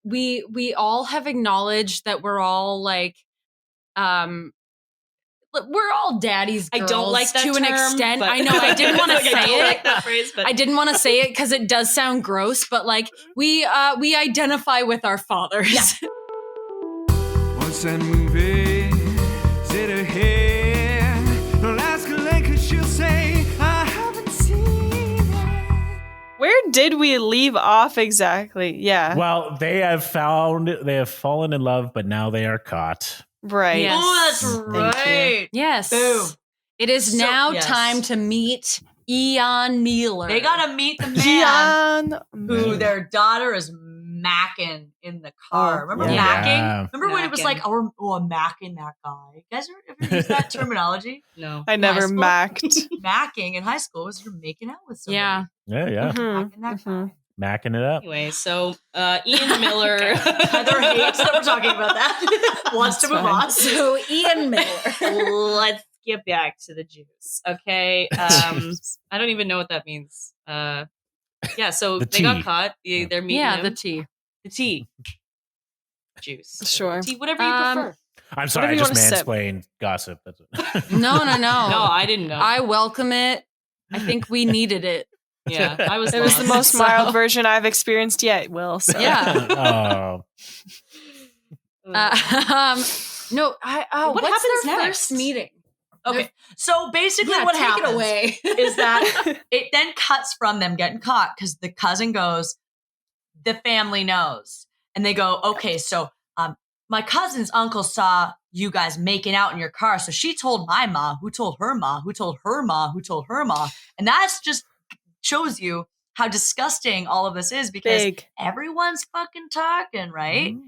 we all have acknowledged that we're all like, we're all daddy's girls. I don't like that to term, an extent. but I know. I didn't want to say I don't it. like that phrase, but I didn't want to say it because it does sound gross. But like we identify with our fathers. Yeah. What's that movie? Is it a hit? I'll ask her later, she'll say I haven't seen it. Where did we leave off exactly? Yeah. Well, they have fallen in love, but now they are caught. Right. Yes. Oh, that's right. Yes. Boom. It is now time to meet Ian Miller. They gotta meet the man Gian. who their daughter is macking in the car. Remember yeah. macking? Yeah. Remember when it was like, I'm macking that guy? You guys ever use that terminology? No. I never high school? macked. Macking in high school was you're making out with somebody. Yeah. Yeah. Macking that guy. Macking it up. Anyway, so Ian Miller. Heather hates that we're talking about that. Wants to move on. So Ian Miller. Let's get back to the juice. Okay. I don't even know what that means. Yeah, so The they tea. got caught. They're meeting Yeah, him. the tea. The tea. Juice. Sure. Tea, whatever you prefer. I'm sorry, I Whatever just you wanna sip. mansplained gossip. That's it. No. No, I didn't know. I welcome it. I think we needed it. yeah, I was It was the most So- mild version I've experienced yet, Will. So. Yeah. Oh. No. What what's happens their next? first meeting? Okay. So basically Yeah, what take happens it away. is that it then cuts from them getting caught because the cousin goes, the family knows. And they go, okay, so my cousin's uncle saw you guys making out in your car. So she told my ma, who told her ma, who told her ma, who told her ma. And that's just shows you how disgusting all of this is because Big. everyone's fucking talking, right? Mm.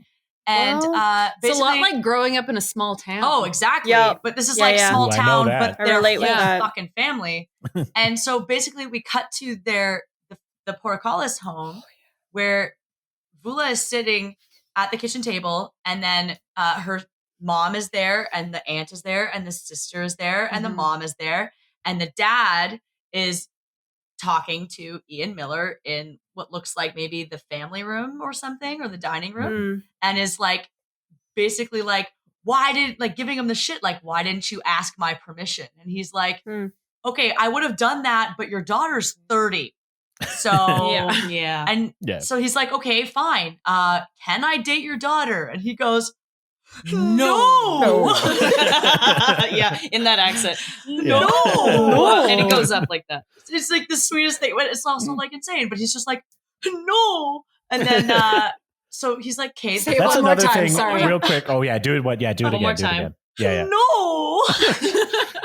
And Well, It's a basically, lot like growing up in a small town. oh, exactly. Yep. But this is Yeah, like yeah. small Ooh, I know town, that. but I they're relate with whole that. fucking family. And so basically we cut to the Portokalos home where Vula is sitting at the kitchen table and then her mom is there and the aunt is there and the sister is there and the mom is there and the dad is talking to Ian Miller in what looks like maybe the family room or something or the dining room and is like basically like giving him the shit like why didn't you ask my permission and he's like okay I would have done that but your daughter's 30 so yeah. and Yeah. so he's like okay fine can I date your daughter and he goes no. Yeah, in that accent. No. And it goes up like that. It's like the sweetest thing. But it's also like insane. But he's just like, no. And then so he's like, okay, Say it That's one more another time, thing, sorry. real quick. Oh yeah, do it. What? Yeah, do it One more again. Do it time. again. Yeah. no.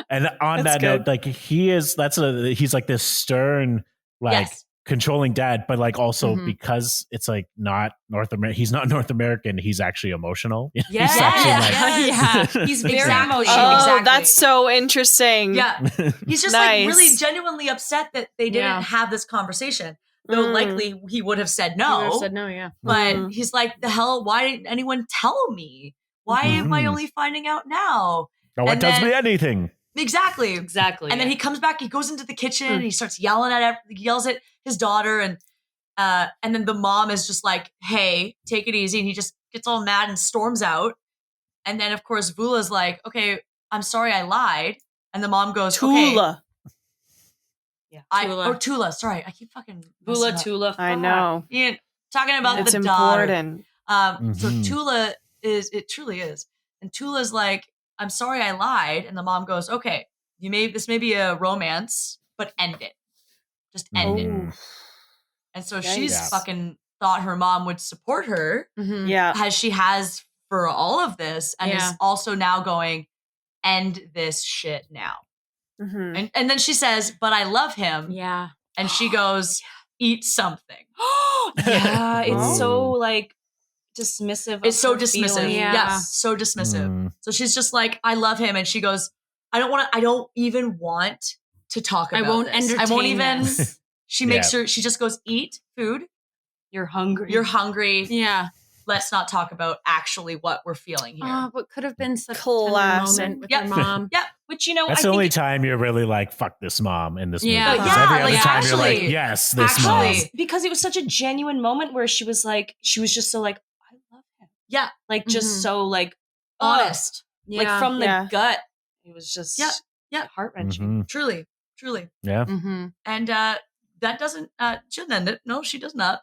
And on That's that note, good. like he's like this stern, like Yes. controlling dad, but like also Mhm. because it's like not North American. He's not North American. He's actually emotional. Yes. He's actually like, Yeah. He's very Exactly. emotional. Oh, Exactly. that's so interesting. Yeah. He's just Nice. like really genuinely upset that they didn't Yeah. have this conversation. Though likely he would have said You would have no. said no, yeah. But he's like, the hell, why didn't anyone tell me? Why am I Mhm. only finding out now? no one And tells then- me anything. Exactly. Exactly. And then he comes back, he goes into the kitchen and he starts yelling at he yells at his daughter and then the mom is just like, hey, take it easy. And he just gets all mad and storms out. And then of course Vula's like, okay, I'm sorry I lied. And the mom goes, okay. Toula. Toula. Sorry, I keep fucking Bula messing up. Tula. I know. Ian, talking about It's the daughter. important. So Mhm. Toula it truly is. And Tula's like, I'm sorry I lied. And the mom goes, okay, this may be a romance, but end it. Just end it. Mm. And so Yikes. she's Yeah. fucking thought her mom would support her Mhm. Yeah. as she has for all of this and Yeah. is also now going, end this shit now. Mhm. And then she says, but I love him. Yeah. And she goes, eat something. Yeah, it's Oh. so like dismissive. of It's so her dismissive. feelings. Yeah. Yes, so dismissive. Mm. So she's just like, I love him. And she goes, I don't even want to talk I about won't this. entertain I won't even. this. She makes sure, she just goes, eat food. You're hungry. You're hungry. Yeah. Let's not talk about actually what we're feeling here. What could have been such a Classic. tender moment with Yep. your mom. Yep. Which, you know, That's I the think only time you're really like, fuck this mom in this Yeah. movie. But 'Cause yeah, every other like, time you're like, actually- yes, this mom. actually- because it was such a genuine moment where she was just so like, Yeah. Like just Mhm. so like Honest. like from the Yeah. gut. It was just Yeah. heart-wrenching. Mhm. Truly. Yeah. Mm-hmm. And that doesn't shouldn't end it. No, she does not.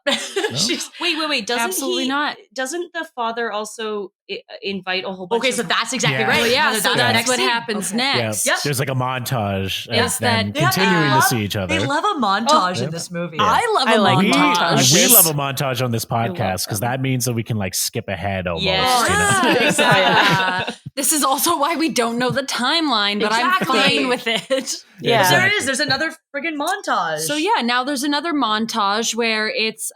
She's Wait. Doesn't Absolutely he? not. Doesn't the father also invite a whole bunch okay, of so that's exactly Yeah. right. Well, yeah, That's so the that's next what scene. happens Okay. Yeah. next. Yep. There's like a montage Is of them that- continuing to love- see each other. They love a montage Oh. in this movie. Yeah. I love I a like we, montage. we montages. love a montage on this love podcast because them. that means that we can like skip ahead almost. Yes. You know? Exactly. This is also why we don't know the timeline, but Exactly. I'm fine with it. Yeah. But there Exactly. is. There's another friggin' montage. So yeah, now there's another montage where it's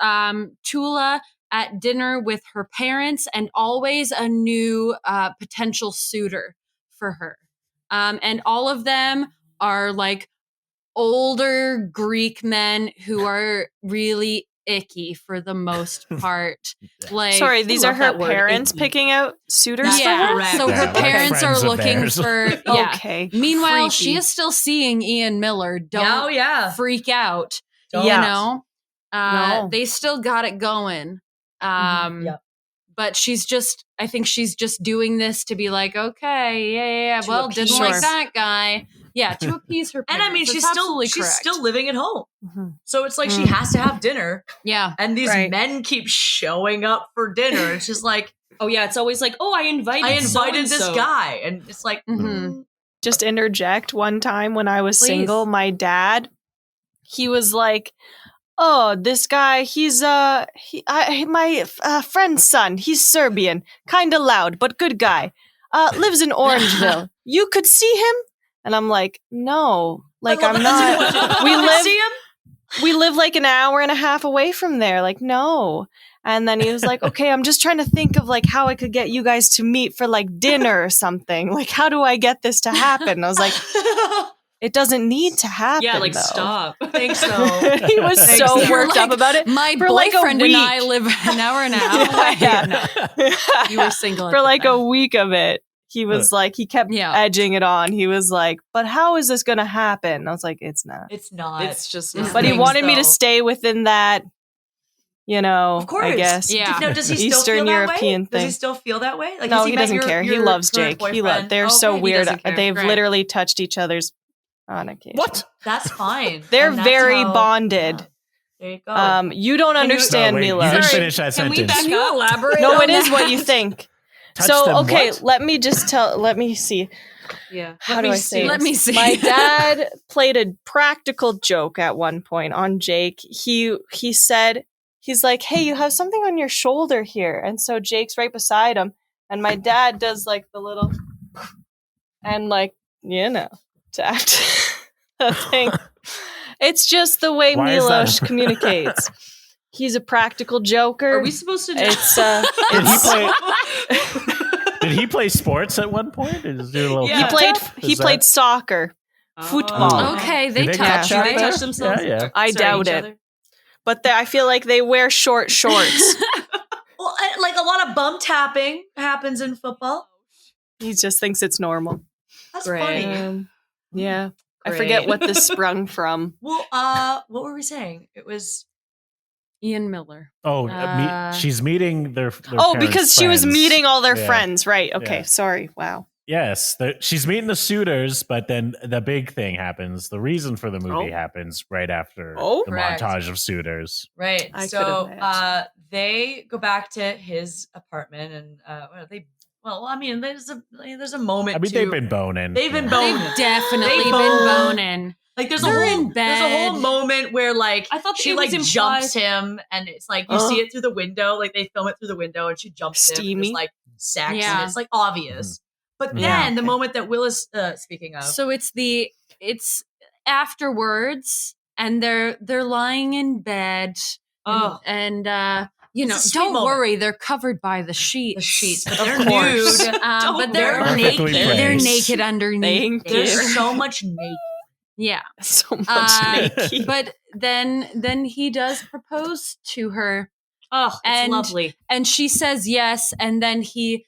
Toula at dinner with her parents and always a new potential suitor for her. And all of them are like older Greek men who are really icky for the most part. Like Sorry, these are love her that word, parents icky. picking out suitors That's for her? correct. So Yeah, her like parents are friends of looking theirs. for yeah. Okay. Meanwhile, she Freaky. is still seeing Ian Miller. Don't Oh yeah. freak out. Don't. You Yeah. know? No. They still got it going. Yep. But I think she's just doing this to be like, okay, yeah. To Well, appease- didn't like Sure. that guy. Yeah, to appease her And parents. I mean, That's she's absolutely still correct. living at home. Mhm. So it's like she Mm. has to have dinner, Yeah. and these Right. men keep showing up for dinner. It's just like Oh yeah, it's always like, oh, I invited this so-and-so. guy, and it's like, Mhm. Just interject one time when I was Please. single, my dad, he was like, "Oh, this guy, he's my friend's son. He's Serbian, kind of loud, but good guy. Lives in Orangeville. You could see him?" And I'm like, "No, like I'm not. We live See him? we live like an hour and a half away from there. Like, no." And then he was like, "Okay, I'm just trying to think of like how I could get you guys to meet for like dinner or something. Like, how do I get this to happen?" I was like, "It doesn't need to happen." Yeah, like though. stop. Think so. He was Thanks, so though. worked up about it. My For like a boyfriend and I week. live an hour and a half away. Yeah. You were single at For the like time. a week of it. He was like, he kept Yeah. edging it on. He was like, "But how is this going to happen?" I was like, "It's not." It's not. It's just It's not. But he Thanks, wanted me to though. stay within that, Of course. I guess. Yeah. Now, does he still Eastern feel that European way? Does he thing. still feel that way? Like, No, has he met doesn't care. He your loves current Jake. boyfriend? They're Okay, so he weird. doesn't care. They've Right. literally touched each other's on occasion. What? That's fine. They're And that's very how- bonded. Yeah. There you go. You don't Can you- understand, Oh, wait, Milo. you didn't Sorry, finish that can we sentence. back Can you elaborate? No, on it is that? what you think. Touch So, them okay, what? let me see. Yeah. How do I say Let this? me see. My dad played a practical joke at one point on Jake. He said, he's like, "Hey, you have something on your shoulder here." And so Jake's right beside him. And my dad does like the little, and like, to act a thing. It's just the way Why is that? Milos communicates. He's a practical joker. Are we supposed to know? It's Did he play? Did he play sports at one point? Or just do a little Yeah. he played soccer, football. Oh. Okay, Do they they touch, touch Do they right? touch themselves? Yeah, yeah. I Sorry, doubt each it. other? But I feel like they wear short shorts. Well, like a lot of bum tapping happens in football. He just thinks it's normal. That's Great. funny. Yeah. I Great. forget what this sprung from. Well, what were we saying? It was Ian Miller. Oh, she's meeting their Oh, parents' because she was friends. meeting all their Yeah. friends. Right. Okay. Yeah. Sorry. Wow. Yes, she's meeting the suitors, but then the big thing happens. The reason for the movie happens right after Oh. the Correct. montage of suitors. right. I So could've imagined. they go back to his apartment, and they. Well, I mean, there's a moment. I mean, to, they've been boning. They've been Yeah. boning. They've definitely They been bone. boning. Like there's They're a whole in there's a whole bed. moment where like I thought she it was like implied- jumps him, and it's like you see it through the window. Like they film it through the window, and she jumps him. And Steamy. there's like sex, Yeah. and it's like obvious. But then Yeah. the moment that Will is speaking of, So it's afterwards, and they're lying in bed, oh, and It's a sweet don't moment. worry, they're covered by the sheets. the sheets, but Of they're course. nude. But they're Don't naked. Perfectly They're placed. naked underneath. Thank you. There's so much naked. Yeah. So much Uh, naked. But then he does propose to her, Oh, it's And- lovely. and she says yes, and then he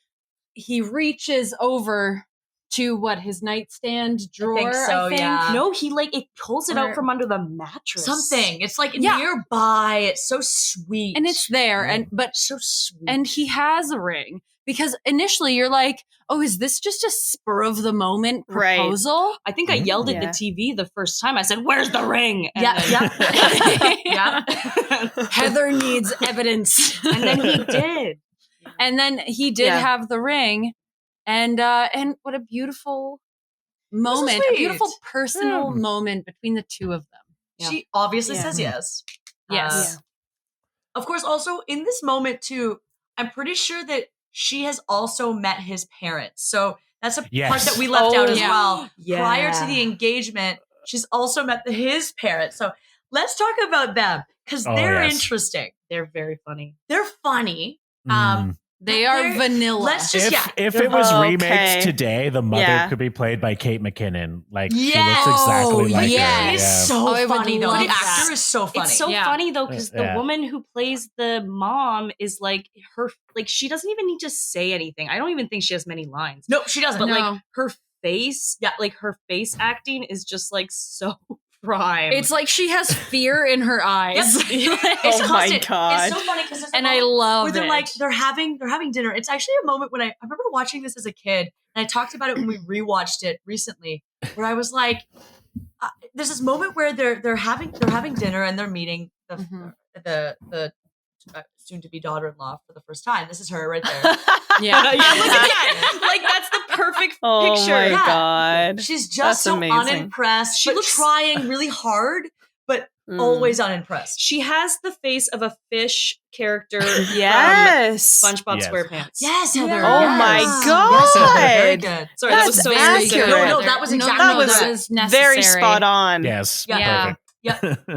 reaches over to his nightstand drawer. so, I think. yeah. No, he it pulls it Or- out from under the mattress. Something. It's like Yeah. nearby. It's so sweet. And it's there, but so sweet. and he has a ring because initially you're like, oh, is this just a spur of the moment Right. proposal? I think I yelled at Yeah. the TV the first time. I said, "Where's the ring?" And yeah, then, yeah. Heather needs evidence. and then he did. And then he did Yeah. have the ring, and what a beautiful moment, a sweet. beautiful personal moment between the two of them. Yeah. She obviously Yeah. says yes. Yes. Of course, also in this moment too, I'm pretty sure that she has also met his parents. So that's a part Yes. that we left out as yeah. well. Yeah. Prior to the engagement, she's also met his parents. So let's talk about them because Oh, they're yes. interesting. They're very funny. They're funny. They are They're- vanilla. Let's just If it was Okay. remakes today, the mother Yeah. could be played by Kate McKinnon. Like Yes. she looks exactly like yes. her. He's Yeah. so Oh, I would funny though. love The that. actor is so funny. It's so Yeah. funny though because the Yeah. woman who plays the mom is she doesn't even need to say anything. I don't even think she has many lines. no, she doesn't. But No. her face, her face acting is just so prime. It's like she has fear in her eyes. It's Oh my constant. God. It's so funny because And I love where they're it. like they're having dinner. It's actually a moment when I remember watching this as a kid, and I talked about it when we rewatched it recently, where I was like, there's this moment where they're having dinner and they're meeting the soon to be daughter-in-law for the first time. This is her right there. yeah. look at that. That's the perfect Oh picture. my Yeah. god. She's just That's so amazing. unimpressed. She She looks- trying really hard, but Mm. always unimpressed. She has the face of a fish character Yes. from SpongeBob Yes. SquarePants. Yes, Heather. Yeah. Oh yes. my Yes, Heather. Very God. good. Sorry, that was That's so very accurate. good. No, that was exactly that was that was necessary. Very spot on. Yes. Yeah. Perfect.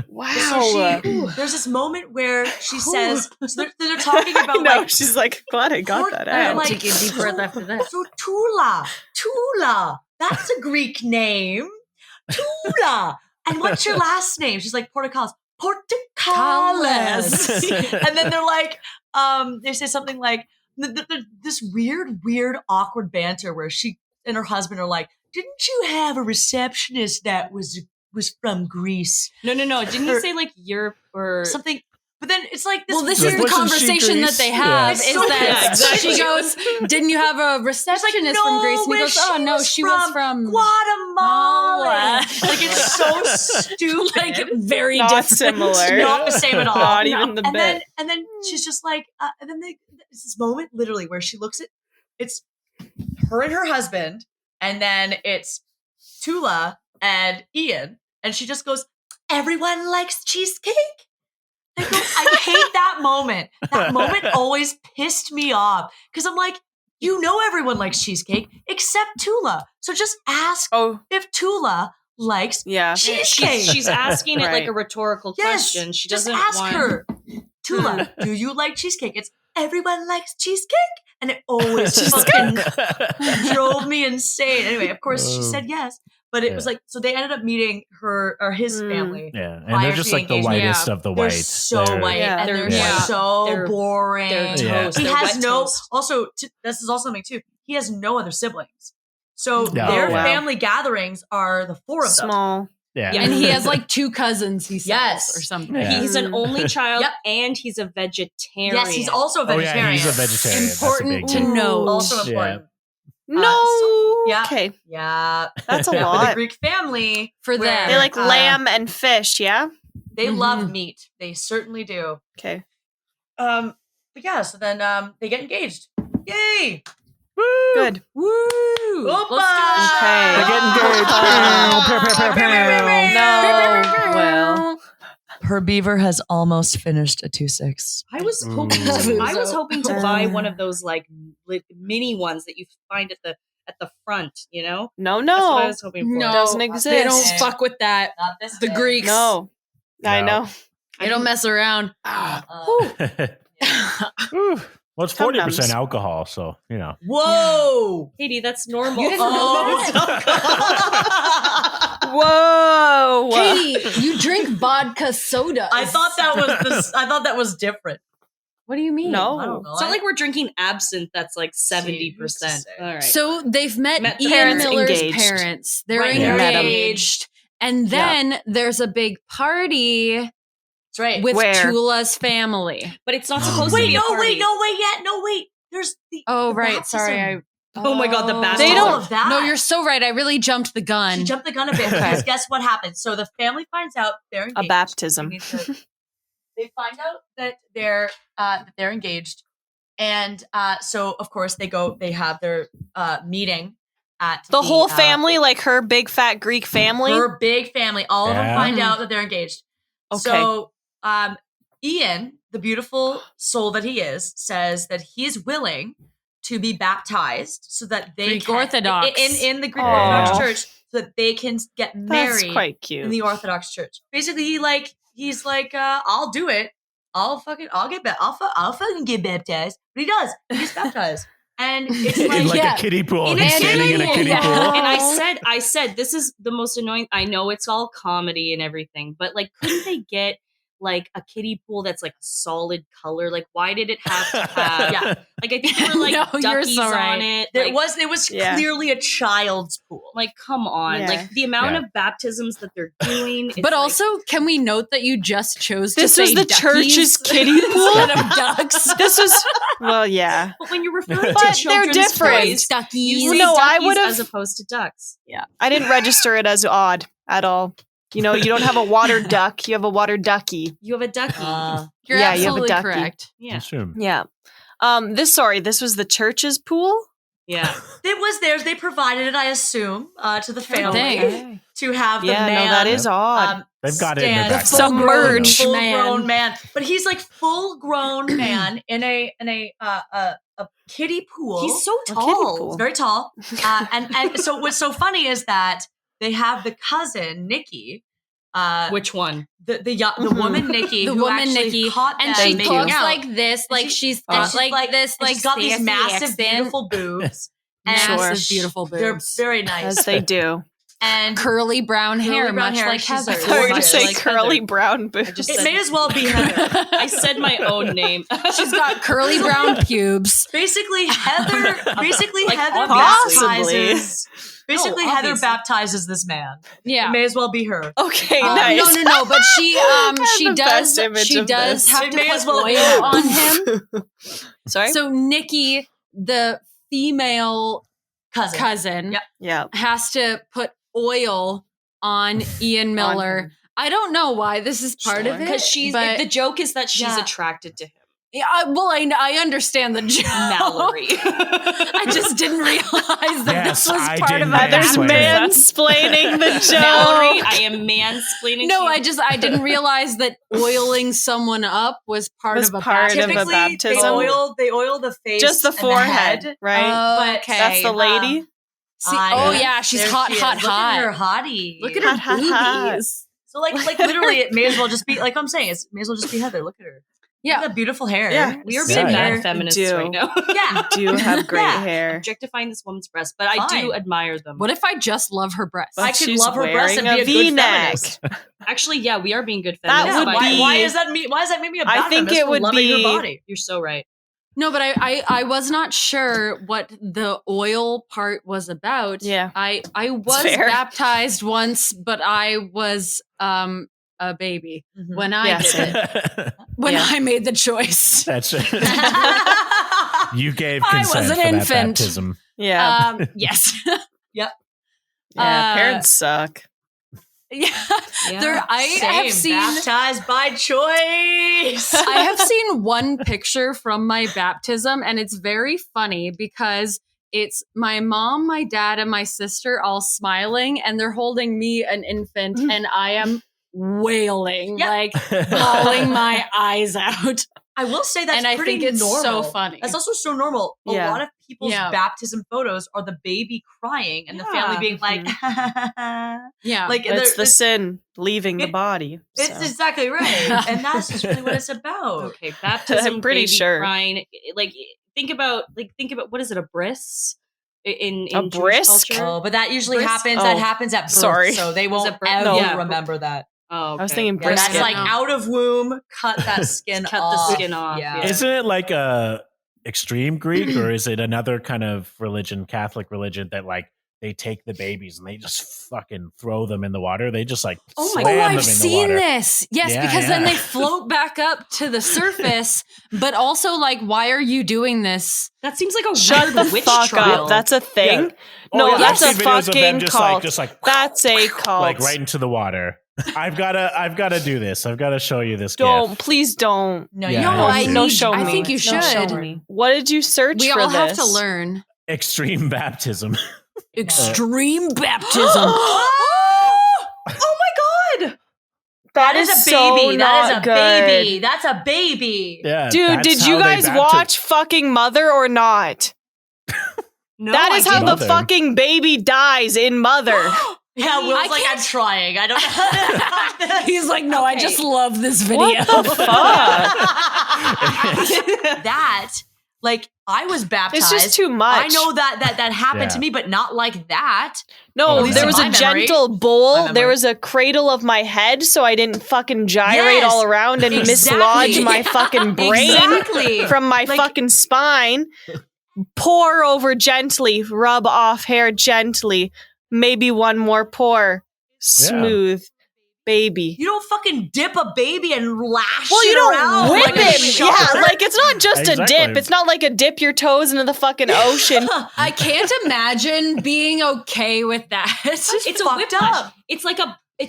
Wow. So there's this moment where she says, so they're talking about no, like, she's like, glad I got that they're out. like, Take a deep breath after that. So Toula, that's a Greek name. Toula. And what's your last name? She's like, Portokalos. Portokalos. And then they're like, they say something like, this weird, awkward banter where she and her husband are like, didn't you have a receptionist that was from Greece? No. Didn't he say Europe or Something. But then it's like this. Well, this Like, is the wasn't she conversation that Greece? they Yeah. have. It's Is so- that yeah, exactly. she goes, "Didn't you have a receptionist from Greece?" And he goes, "Oh no, she was from Guatemala." Like it's so stupid. like very Not different." similar. Not the same at all. Not even the and bit. then she's just like, and then there's this moment literally where she looks at it's her and her husband, and then it's Toula and Ian, and she just goes, "Everyone likes cheesecake." I go, I hate that moment. That moment always pissed me off because I'm like, you know, everyone likes cheesecake except Toula. So just ask Oh, if Toula likes yeah. cheesecake. she's asking it like Right. a rhetorical Yes, question. She just doesn't ask want her, Toula, do you like cheesecake? It's everyone likes cheesecake, and it always fucking drove me insane. Anyway, of course she said yes, but it was Yeah. like so they ended up meeting her or his Mm. family. Yeah, and Prior they're to just the like the engagement. whitest of the They're white. so They're- white Yeah. and they're Yeah. so They're- boring. they're Yeah. toast. He They're has wet no. toast. Also, this is also something too. He has no other siblings, so Yeah. their Oh, wow. family gatherings are the four of them. Small. Yeah. Yeah. And he has like 2 cousins. He says Yes. or something. Yeah. He's an only child Yep. and he's a vegetarian. Yes, he's also a Oh yeah, vegetarian. he's a vegetarian. That's a Important big to deal. know. Also Yeah. important. No. yeah. Okay. Yeah, That's a yeah, for the lot. Greek family For where, them. They like uh, lamb and fish, yeah? They love Mhm. meat. They certainly do. Okay. But yeah, so then they get engaged. Yay! Good. Woo! Opa! Okay. They're getting engaged. No. Well. Herbeaver has almost finished a 2-6. I was hoping Ooh. I was hoping to buy one of those like mini ones that you find at the front, you know? No, That's what I no. was hoping for. No, Doesn't They exist. don't fuck with that. Not this The big. Greeks. No. I No. know. They don't mess around. Ooh. Well, it's 40% Tum-nums. alcohol, so you know. Whoa! Katie, that's normal. You didn't know Whoa. Katie, you drink vodka soda. I thought that was different. What do you mean? No. I don't know. It's not like we're drinking absinthe that's like 70%. Jesus. All right. So they've met Met the Ian parents Miller's engaged. parents. They're Right, they're engaged. And then there's a big party That's right. with Where? Toula's family. But it's not supposed to Wait, be a no, party. wait. There's the Oh, the right. baptism. Sorry. Oh my God, the Oh. baptism. They All don't- of that. No, you're so right. I really jumped the gun. She jumped the gun a bit because guess what happens? So the family finds out they're engaged. A baptism. They find out that they're engaged, and so of course they have their meeting at The whole family, like her big fat Greek family. her big family. All of them Yeah. find out that they're engaged. Okay. So Ian, the beautiful soul that he is, says that he is willing to be baptized so that they Greek can, Orthodox. in the Greek Aw. Orthodox Church, so that they can get That's married quite in cute. the Orthodox Church. Basically, he's like, I'll do it. I'll fucking get baptized. But he does. He gets baptized, and it's like, in like yeah. a kiddie pool. In He's a standing in a kiddie kiddie pool. pool. And I said, this is the most annoying. I know it's all comedy and everything, but like, couldn't they get like a kiddie pool that's like a solid color? Like, why did it have to have? Yeah. Like, I think there were like No, you're duckies so on right. it. it Like, was Yeah. clearly a child's pool. like, come on. Yeah. Like the amount Yeah. of baptisms that they're doing. It's But like- also, can we note that you just chose to This say was the duckies church's kiddie pool? instead of ducks? This was, well, yeah. but when you're referring But to they're children's different. toys, duckies. you say No, I duckies would've- as opposed to ducks. I didn't register it as odd at all. You know, you don't have a water duck, you have a water ducky. You have a ducky. You're Yeah, you have a absolutely ducky. correct. yeah. Sure. Yeah. This was the church's pool? Yeah. It was theirs. They provided it, I assume, to the Sure family thing. to have the Yeah, man. no, that is odd. They've got it in their stand- back The full pocket. submerged full-grown man. man. But he's like full-grown man in a kiddie pool. He's so kiddie tall. pool. He's very tall. And so what's so funny is that they have the cousin Nikki, Which one? the woman Nikki, The who woman actually Nikki, caught them and she making talks out. like this, like she- she's and got she's like this, and like she's got these sassy massive, accent. beautiful boobs. And Sure. massive, beautiful they're boobs, very nice. As they do. And curly brown Curly hair, brown much hair. like She's Heather. like I thought you were going to Gorgeous. say Like curly Heather. brown boobs. just it said- may as well be Heather. I said my own name. She's got curly brown pubes. Basically, Heather. Like, Heather obviously. baptizes. Basically, No, Heather obviously. baptizes this man. Yeah. It may as well be her. Okay, No, nice. no, but she the does best image she of does this. have It to may put as well be oil her. on him. Sorry? So Nikki, the female cousin, Yep. yeah. has to put oil on Ian Miller. him. I don't know why this is part of it Because she's but the joke is that she's Yeah. attracted to him. yeah, I understand the joke. Mallory. I just didn't realize that Yes, this was I part didn't of it. There's Mansplaining. mansplaining the joke. Mallory, I am mansplaining. No, to you. I didn't realize that oiling someone up was part Was of a part of a baptism. Typically, baptism. they oil the face, Just the and forehead, head. right? but Okay. That's the lady. See, Ah, oh yes. yeah, she's There hot, she hot, is. Look hot. at her hottie. Look at Hot, her hot, hot. boobies. So like literally, it may as well just be like I'm saying. It may as well just be Heather. Look at her. Look Yeah. at that beautiful hair. Yeah. We are Yeah, being yeah. bad feminists Do. right now. Yeah. Do have great Yeah. hair. Objectifying this woman's breasts, but I do Fine. admire them. What if I just love her breasts? But I could she's love her breasts and wearing be a good V-neck. feminist. Actually, yeah, we are being good That feminists. would by- why, be- why does that mean? Why does that make me a I bad think feminist it for would loving be- your body? You're so right. No, but I was not sure what the oil part was about. Yeah. I was fair. baptized once, but I was a baby Mhm. when I Yes. did it. When Yeah. I made the choice. That's it. You gave I consent was an for that infant. baptism. Yeah. Yes. yeah. uh, Parents suck. Yeah. Yeah. There I have seen baptized by choice. I have seen one picture from my baptism, and it's very funny because it's my mom, my dad, and my sister all smiling, and they're holding me, an infant, and I am wailing, Yep. like bawling my eyes out. I will say that's And I pretty think it's normal. so funny. That's also so normal. A Yeah. lot of people's Yeah. baptism photos are the baby crying and the Yeah. family being like, Yeah. like It's the it's, sin leaving the it- body. it's so. exactly right, and that's just really what it's about. Okay, baptism. I'm pretty baby sure. Crying. Like think about what is it? A bris in A Jewish brisk? culture? Oh, but that usually Brisk? happens. Oh, That happens at birth, sorry. so they won't it birth? ever No. Yeah. remember that. Oh, okay. I was thinking Yeah, that's brisket. like out of womb, cut that skin Cut off. the skin off. Yeah. Yeah. Isn't it like a extreme Greek, or is it another kind of religion, Catholic religion, that like they take the babies and they just fucking throw them in the water? They just like Oh slam my! them Oh, in I've the seen water. this. Yes, Yeah, because then yeah. they float back up to the surface. But also, like, why are you doing this? That seems like a Shut weird the witch fuck trial. up. That's a thing. Yeah. No, yeah, that's I've a seen videos of them fucking just cult. like That's a cult. like right into the water. I've gotta do this. I've got to show you this. Don't. GIF. Please don't. No, Yeah, you No, I I see. No, need- show I me. think you No, should. show me. What did you search We for all this? have to learn. Extreme baptism. Extreme baptism. Oh my god! That is a so baby. That is not a good. baby. That's a baby. Yeah, Dude, that's did how you they guys baptize- watch fucking Mother or not? No, That is I how didn't. the Mother. fucking baby dies in Mother. Yeah, Will's I like, I'm can't- trying. I don't know how to do this. He's like, no, I Okay. just love this video. What the fuck? That, like, I was baptized. It's just too much. I know that happened to Yeah. me, but not like that. No, At least there in was my a memory. gentle My bowl. memory. There was a cradle of my head, so I didn't fucking gyrate Yes, all around and exactly. mislodge my fucking brain Exactly. from my Like- fucking spine. Pour over gently, rub off hair gently. Maybe one more pour. Smooth. Baby. You don't fucking dip a baby and lash Well, you it don't around whip like a him. shark. Yeah, like it's not just a Exactly. dip. It's not like a dip your toes into the fucking ocean. I can't imagine being okay with that. It's a fucked whip up. It's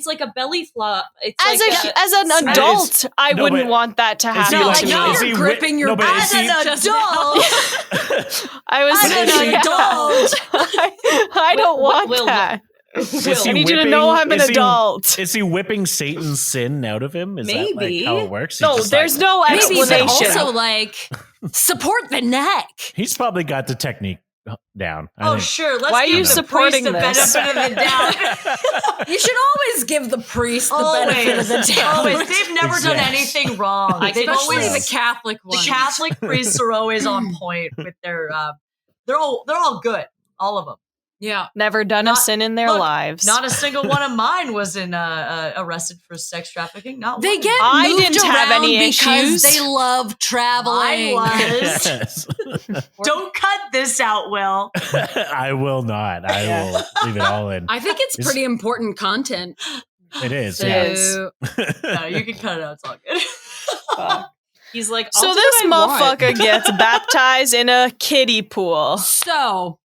like a belly flop. It's As like as an That adult, is- I no, wouldn't but want that to Is happen. he No, like, like, now is you're he gripping your no, but back is he- As an just adult. I was As an But adult. I don't want Will, that. Is I he need you to know I'm an is he- adult. Is he whipping Satan's sin out of him? Is that Maybe. like how it works? He's No, just there's like- no Maybe, but explanation. also like support the neck. He's probably got the technique down. I Oh, think. sure. Let's Why are give you the supporting priest the this? benefit of the doubt. You should always give the priest the benefit of the Always. doubt. Always. They've never done Exactly. anything wrong. They've Especially always the Catholic the ones. Catholic priests are always on point with their. They're all good. All of them. Yeah. Never done a Not- sin in their look, lives. Not a single one of mine was arrested for sex trafficking. Not They one. get I moved didn't have around any because issues. they love traveling. Mine was. Yes. Don't cut this out, Will. I will not. I will leave it all in. I think it's Is- pretty important content. It is. So, Yeah. is. No, you can cut it out. It's all good. Fuck. he's like. So I'll do this what I want. motherfucker gets baptized in a kiddie pool. so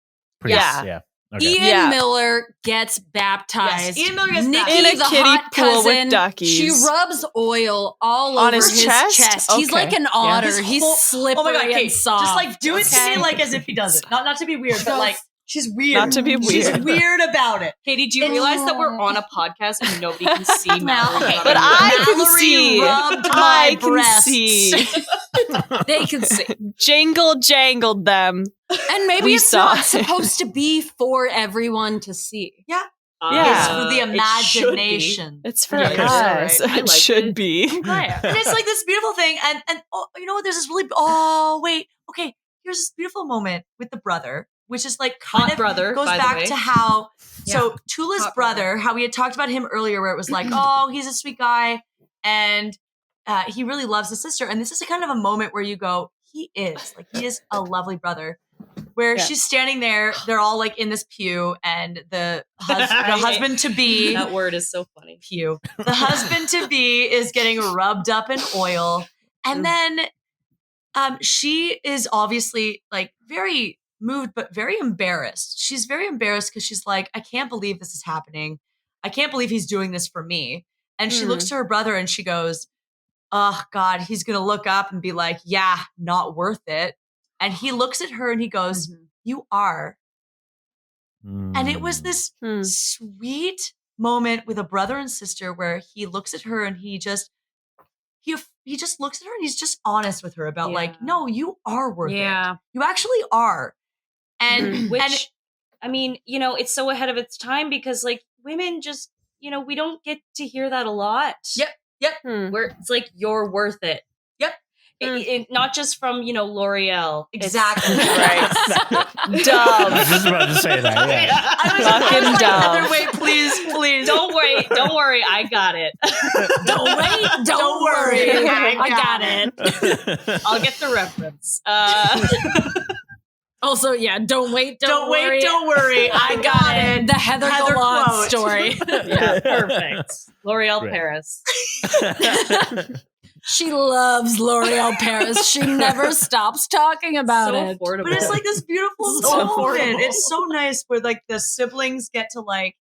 Priest, Yeah. yeah. Okay. Ian Yeah. Miller gets baptized. Yes, Ian Miller gets Nikki, baptized. In a the kiddie hot pool with cousin, duckies. she rubs oil all On over his chest? He's Okay. like an Yeah. otter. His He's whole- slippery Oh my god, and Kate, soft. just like do it to okay? me like as if he does it. Not to be weird, but like she's weird. Not to be She's weird. weird about it. Katie, do you realize that we're on a podcast and nobody can see Mallory? Okay, But I can Mallory see. rubbed my I can breasts. see. They can see. Jingle jangled them. And maybe We it's saw not it. supposed to be for everyone to see. Yeah. It's for the it should be. imagination. It's for Yeah, us. you're right. I It liked should it. be. And it's like this beautiful thing. And oh, you know what? There's this really okay. Here's this beautiful moment with the brother, which is like kind Hot of brother, goes by the back way. to how so Toula's Hot brother, how we had talked about him earlier, where it was like, oh, he's a sweet guy, and he really loves his sister. And this is a kind of a moment where you go, he is a lovely brother. Where Yeah. she's standing there, they're all like in this pew, and the husband to be That word is so funny. pew. The husband to be is getting rubbed up in oil. And then she is obviously like very moved, but very embarrassed. She's very embarrassed because she's like, I can't believe this is happening. I can't believe he's doing this for me. And she looks to her brother and she goes, oh God, he's going to look up and be like, yeah, not worth it. And he looks at her and he goes, you are. And it was this Hmm. sweet moment with a brother and sister where he looks at her and he just looks at her and he's just honest with her about like, Yeah. no, you are worth it. Yeah. You actually are. And Which, and I mean, it's so ahead of its time because like women just, we don't get to hear that a lot. Yep. Hmm. Where it's like, you're worth it. Not just from, L'Oreal. Exactly. Right. I Dumb. was just about to say that. Yeah. Fucking dumb. Heather, wait, please. Don't worry, I got it. Don't worry. I got it. I'll get the reference. Also, yeah, don't worry. Don't worry. I got it. The Heather Gallant quote. story. Yeah, perfect. L'Oreal Right. Paris. She loves L'Oreal Paris. She nenever stops talking about So it. affordable. But it's like this beautiful So moment. affordable. It's so nice where like the siblings get to like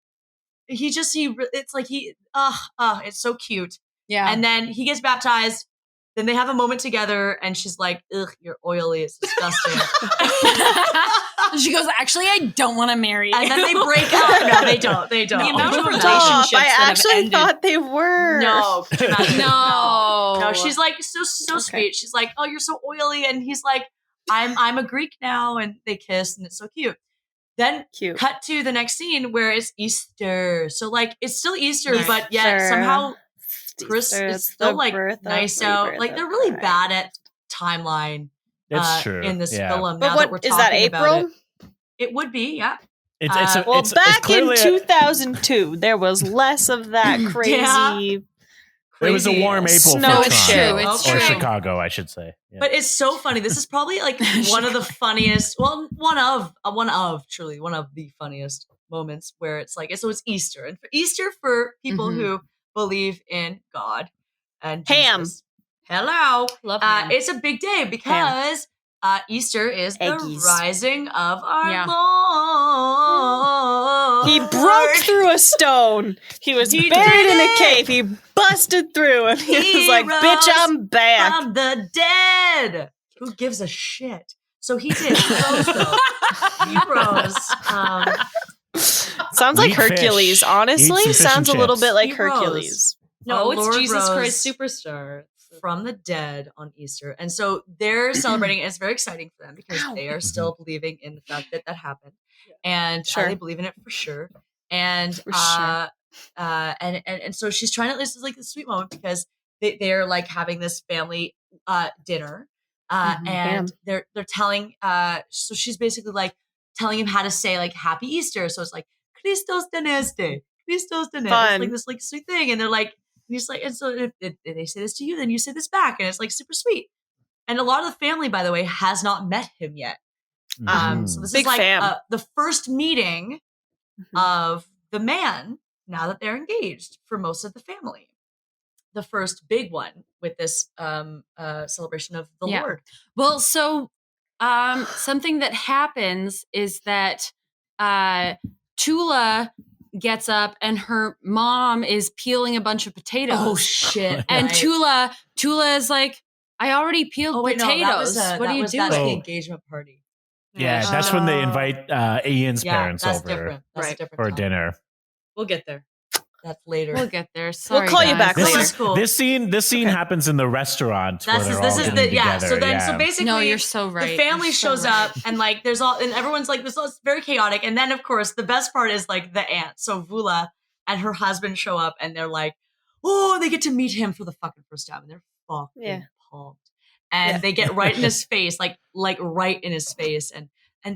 it's like it's so cute. Yeah. And then he gets baptized. Then they have a moment together, and she's like, "Ugh, you're oily. It's disgusting." She goes, actually, I don't want to marry you. And then they break up. No, they don't. They don't. The amount of Stop. relationships I that have actually ended. thought they were. No, could you imagine? No. No, she's like so sweet. She's like, "Oh, you're so oily," and he's like, "I'm a Greek now," and they kiss, and it's so cute. Then Cute. cut to the next scene where it's Easter. So like it's still Easter, Easter. but yet somehow Chris Easter, is it's still the like birth of nice out. rebirth Like of they're really Christ. bad at timeline. It's true. In this yeah. film. But Now what that we're is that? talking about April? it would be, yeah. It's Well, it's back in clearly 2002, there was less of that crazy. it was a warm April Snow for it's Toronto, true, it's or true. Chicago, I should say. Yeah. But it's so funny. This is probably like one of the funniest. Well, one of the funniest moments where it's like so it's Easter, and for Easter for people Mhm. who believe in God and Ham. Jesus. Hello, Love ham. it's a big day because Easter is Eggies. the rising of our Yeah. Lord. He broke through a stone. He was He buried did in a it. cave. He busted through, and he was He like, "Bitch, rose I'm back." from the dead. Who gives a shit? So he did. He rose, though. He rose. Sounds like Eat fish. Hercules. Eat Honestly, some fish sounds a and little chips. bit like He rose. Hercules. No, it's Lord Jesus rose Christ Superstar. from the dead on Easter. And so they're celebrating, and it's very exciting for them because they are still believing in the fact that happened. And Sure. they believe in it for sure. And For sure. and so she's trying to, this is like a sweet moment because they're like having this family dinner. Mhm. And they're telling so she's basically like telling him how to say like Happy Easter. So it's like Christos Deneste. Christos Deneste. Fun. It's like this like sweet thing. And they're like, and he's like, and so if they say this to you, then you say this back. And it's like super sweet. And a lot of the family, by the way, has not met him yet. Mhm. So this Big is like fam. the first meeting of the man now that they're engaged for most of the family. The first big one with this celebration of the Yeah. Lord. Well, so something that happens is that Toula gets up and her mom is peeling a bunch of potatoes. Oh shit! And right. Toula is like, I already peeled Oh wait, no, potatoes. that was, What are you That's doing? the Oh. engagement party. Yeah, that's when they invite Ian's Yeah, parents that's over different. That's Right. a different for time. dinner. We'll get there. That's later. We'll get there. Sorry, call you guys. back No, later. that's cool. This scene happens in the restaurant where This they're is all getting together. So then so basically No, you're so right. the family You're so shows right. up and like there's all and everyone's like this is very chaotic. And then of course the best part is like the aunt. So Vula and her husband show up and they're like, oh, they get to meet him for the fucking first time. And they're fucking pumped. And they get right in his face, like right in his face. And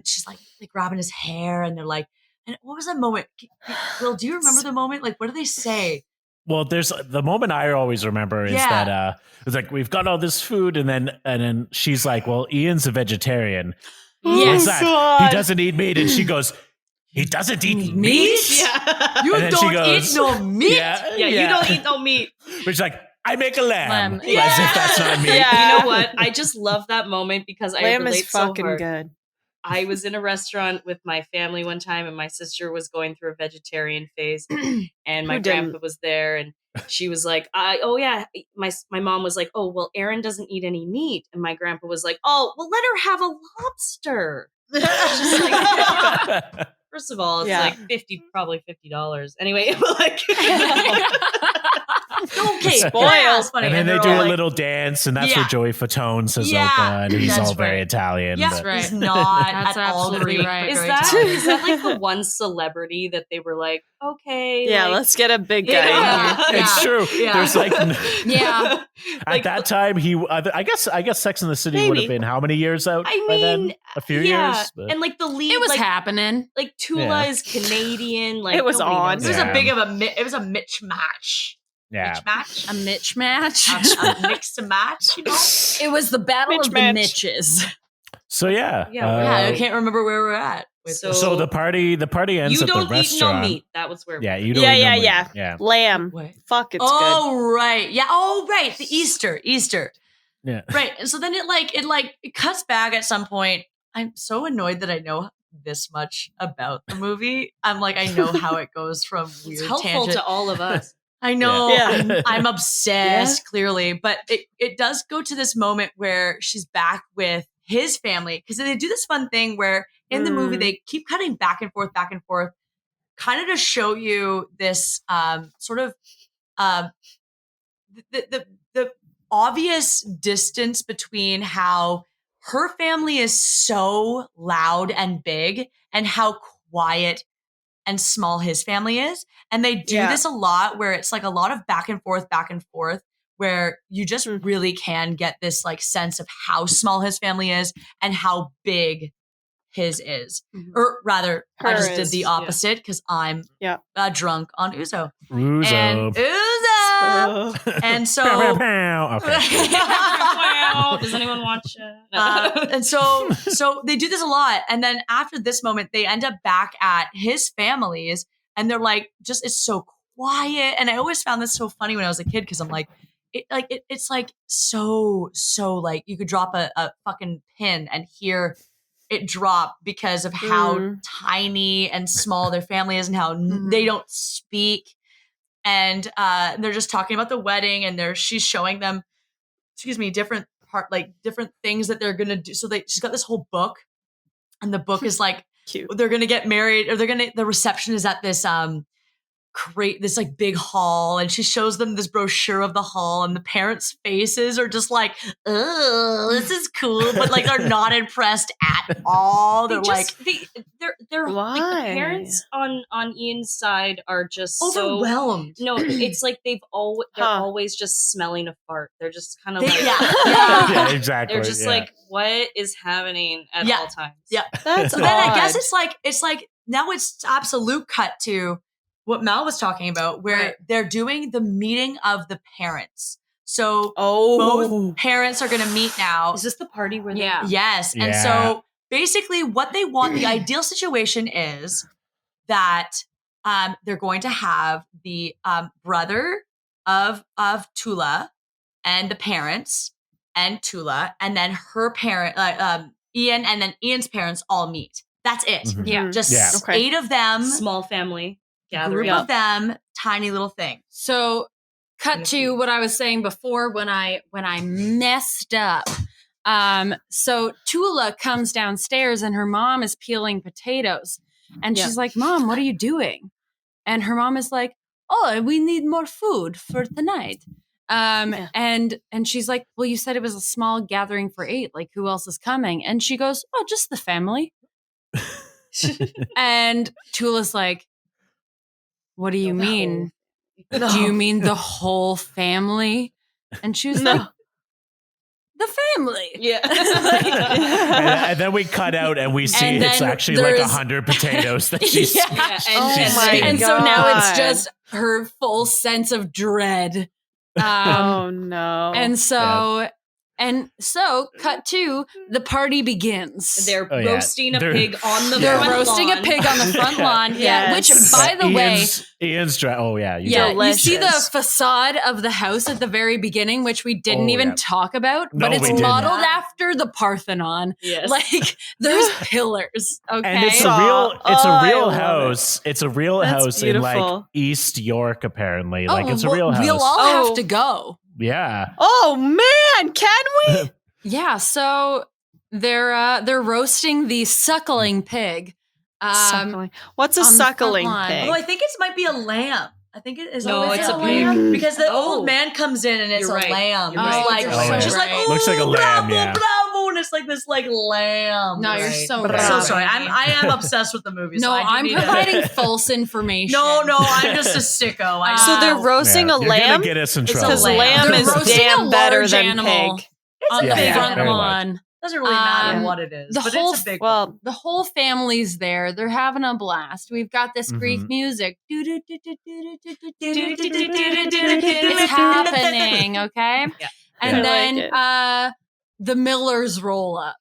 she's like grabbing his hair and they're like, and what was that moment? Will, do you remember the moment? Like, what do they say? Well, there's the moment I always remember is that it's like we've got all this food, and then she's like, "Well, Ian's a vegetarian. Yes. What's that? God. He doesn't eat meat." And she goes, "He doesn't eat meat." Yeah. You And then she don't goes, eat no meat. Yeah, You don't eat no meat. But she's like, "I make a lamb." Lamb. As if that's not meat. Yeah. You know what? I just love that moment because I Lamb relate is so fucking hard. good. I was in a restaurant with my family one time, and my sister was going through a vegetarian phase, and my Who didn't? grandpa was there, and she was like, "Oh yeah." My mom was like, "Oh well, Erin doesn't eat any meat," and my grandpa was like, "Oh well, let her have a lobster." Just like, first of all, it's Yeah. like probably $50. Anyway, like, Okay, Spoiled. yeah, it's funny. And then they they're do all a like, little dance, and that's Yeah. where Joey Fatone says Yeah, Opa, and he's that's all very right. Italian. Yeah, but- right. he's not That's at all absolutely Greek, right. but Is very that Italian. is that like the one celebrity that they were like, okay, Yeah, like, let's get a big guy in Yeah. here. It's true. Yeah. There's like Yeah. at that time I guess Sex and the City would have Maybe. been how many years out I by then? mean, A few yeah, years. But- and like the lead, It was like, happening. like Toula Yeah. is Canadian. Like It was nobody on. knows It was Yeah. a big of a it was a Mitch match. yeah. Mitch match. A Mitch match. A mix to match, you know? It was the battle Mitch of match. the Mitches. So yeah. Yeah, Yeah, I can't remember where we're at. With So- this. So the party ends You at the don't eat no restaurant. meat. That was where. Yeah, you don't Yeah, eat no yeah, meat. yeah. Yeah. Lamb. What? Fuck, it's good. Oh right, yeah. Oh right, the Easter. Yeah. Right, and so then it cuts back at some point. I'm so annoyed that I know this much about the movie. I'm like, I know how it goes from weird It's helpful tangent. to all of us. I know. Yeah. I'm obsessed, clearly. But it does go to this moment where she's back with his family. Because they do this fun thing where in the movie, they keep cutting back and forth, kind of to show you this sort of the obvious distance between how her family is so loud and big and how quiet and small his family is. And they do Yeah. this a lot where it's like a lot of back and forth, where you just really can get this like sense of how small his family is and how big his is. Or rather, I Her just did is, the yeah. opposite because I'm Yeah. drunk on Ouzo. Ouzo. And Ouzo! And so... Pow, pow, pow. Okay. Wow. Does anyone watch it? And so they do this a lot. And then after this moment, they end up back at his family's and they're like, just, it's so quiet. And I always found this so funny when I was a kid because I'm like, it's like so like you could drop a fucking pin and hear it drop because of how tiny and small their family is and how they don't speak. And they're just talking about the wedding and she's showing them, different things that they're gonna do. So she's got this whole book, and the book is like Cute. they're gonna get married, or the reception is at this this like big hall, and she shows them this brochure of the hall, and the parents' faces are just like, oh, this is cool, but like they're not impressed at all. They're They're like Why? the parents on Ian's side are just overwhelmed. No, it's like they're Huh. always just smelling a fart. They're just kind of like Yeah, exactly. they're just yeah. like, what is happening at Yeah. all times? Yeah. That's So then I guess odd. it's like now it's absolute cut to what Mal was talking about, where Right. they're doing the meeting of the parents. So Oh. both parents are going to meet now. Is this the party where Yeah. Yes. And Yeah. so basically what they want, the ideal situation is that they're going to have the brother of Toula and the parents and Toula, and then her parent, Ian, and then Ian's parents all meet. That's it. Mhm. Yeah. Just Yeah. Okay. 8 of them, small family group gathering? of them, tiny little thing. So, cut to what I was saying before when I messed up. So Toula comes downstairs and her mom is peeling potatoes, and Yeah. she's like, "Mom, what are you doing?" And her mom is like, "Oh, we need more food for tonight." Yeah. And she's like, "Well, you said it was a small gathering for 8. Like, who else is coming?" And she goes, "Oh, just the family." And Toula's like, "What do you mean? Do you mean the whole family?" And she was No. like, "The family." Yeah. and then we cut out and we see And it's then actually like there's- 100 potatoes that she's Yeah. Yeah, Oh She's my scared. And so now it's God. just her full sense of dread. Oh no. And so cut to the party begins. They're Oh, yeah. roasting a They're- pig on the They're front roasting lawn. a pig on the front lawn. Yeah, Yes. which by the way, Ian's oh yeah, you yeah, got- you see the Delicious. facade of the house at the very beginning, which we didn't Oh, even yeah. talk about, No, but it's we didn't. modeled after the Parthenon. Yes. Like there's pillars. Okay. And it's Saw. a I real love house. It's a real That's house in like beautiful. East York, apparently. Like it's a well, real house. We'll all Oh. have to go. Yeah. Oh man, can we? Yeah, so they're roasting the suckling pig. Suckling. What's a on the front suckling lawn. pig? Oh, I think it might be a lamb. I think it is. No, always it's a lamb. pig. Because the Oh. old man comes in and it's You're a right. lamb. You're He's right. like, Oh, you're she's like, right. oh, Looks like a lamb, bravo, yeah. bravo, and it's like this like lamb. No, you're Right. so But right. I'm so sorry. I am obsessed with the movie. No, so I do I'm need to- providing false information. No, I'm just a sicko. I So they're roasting a You're lamb? gonna get us in It's a trouble. Because lamb. lamb They're is roasting a damn better large than animal. pig. on the Yeah, front very much. lawn. doesn't really matter Um, what it is, the but whole it's a big Well, The whole family's there. They're having a blast. We've got this Greek Mhm. music. It's happening, okay? Yeah. And I then like it. the Millers roll up.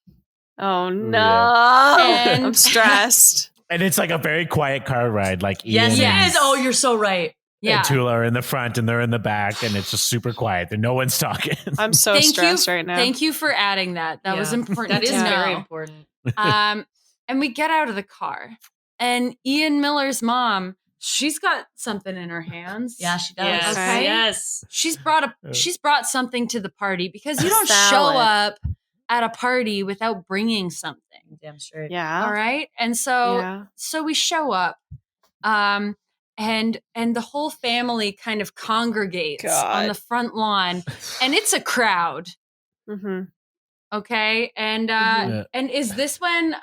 Oh no. And- I'm stressed. And it's like a very quiet car ride. Like Yes, Ian it is. Oh, you're so right. Yeah. and Toula are in the front and they're in the back, and it's just super quiet. And no one's talking. I'm so Thank stressed you. right now. Thank you for adding that. That was Yeah. important That is to very know. important. And we get out of the car, and Ian Miller's mom, she's got something in her hands. Yeah, she does. Yes. Okay. Yes. She's brought something to the party, because you A don't salad. show up at a party without bringing something. Damn straight. Yeah. All right. And so Yeah. so we show up. And the whole family kind of congregates God. on the front lawn, and it's a crowd. Mm-hmm. Okay. And Yeah. and is this when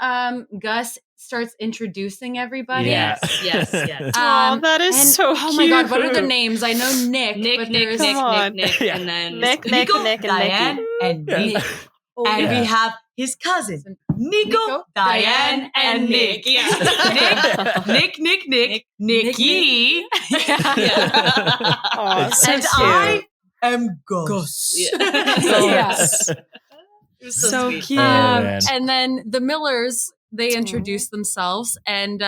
Gus starts introducing everybody? Yeah. Yes. Yes. Oh, that is and- so Oh my god, what are the cute. names? I know Nick. Nick, but Nick, there's- Nick, Come on. Nick, Nick, Yeah. and then Nick, Nico, Nick, and Diane, Nicky. and Yeah. Nick. Oh, And yeah. we have his cousin, Nico, Nico, Diane, and Nick. Yeah. Nick, Nicky. Oh, so And cute. I am Gus. Yes. It was so, So sweet. cute. man. And then the Millers, they introduce themselves, and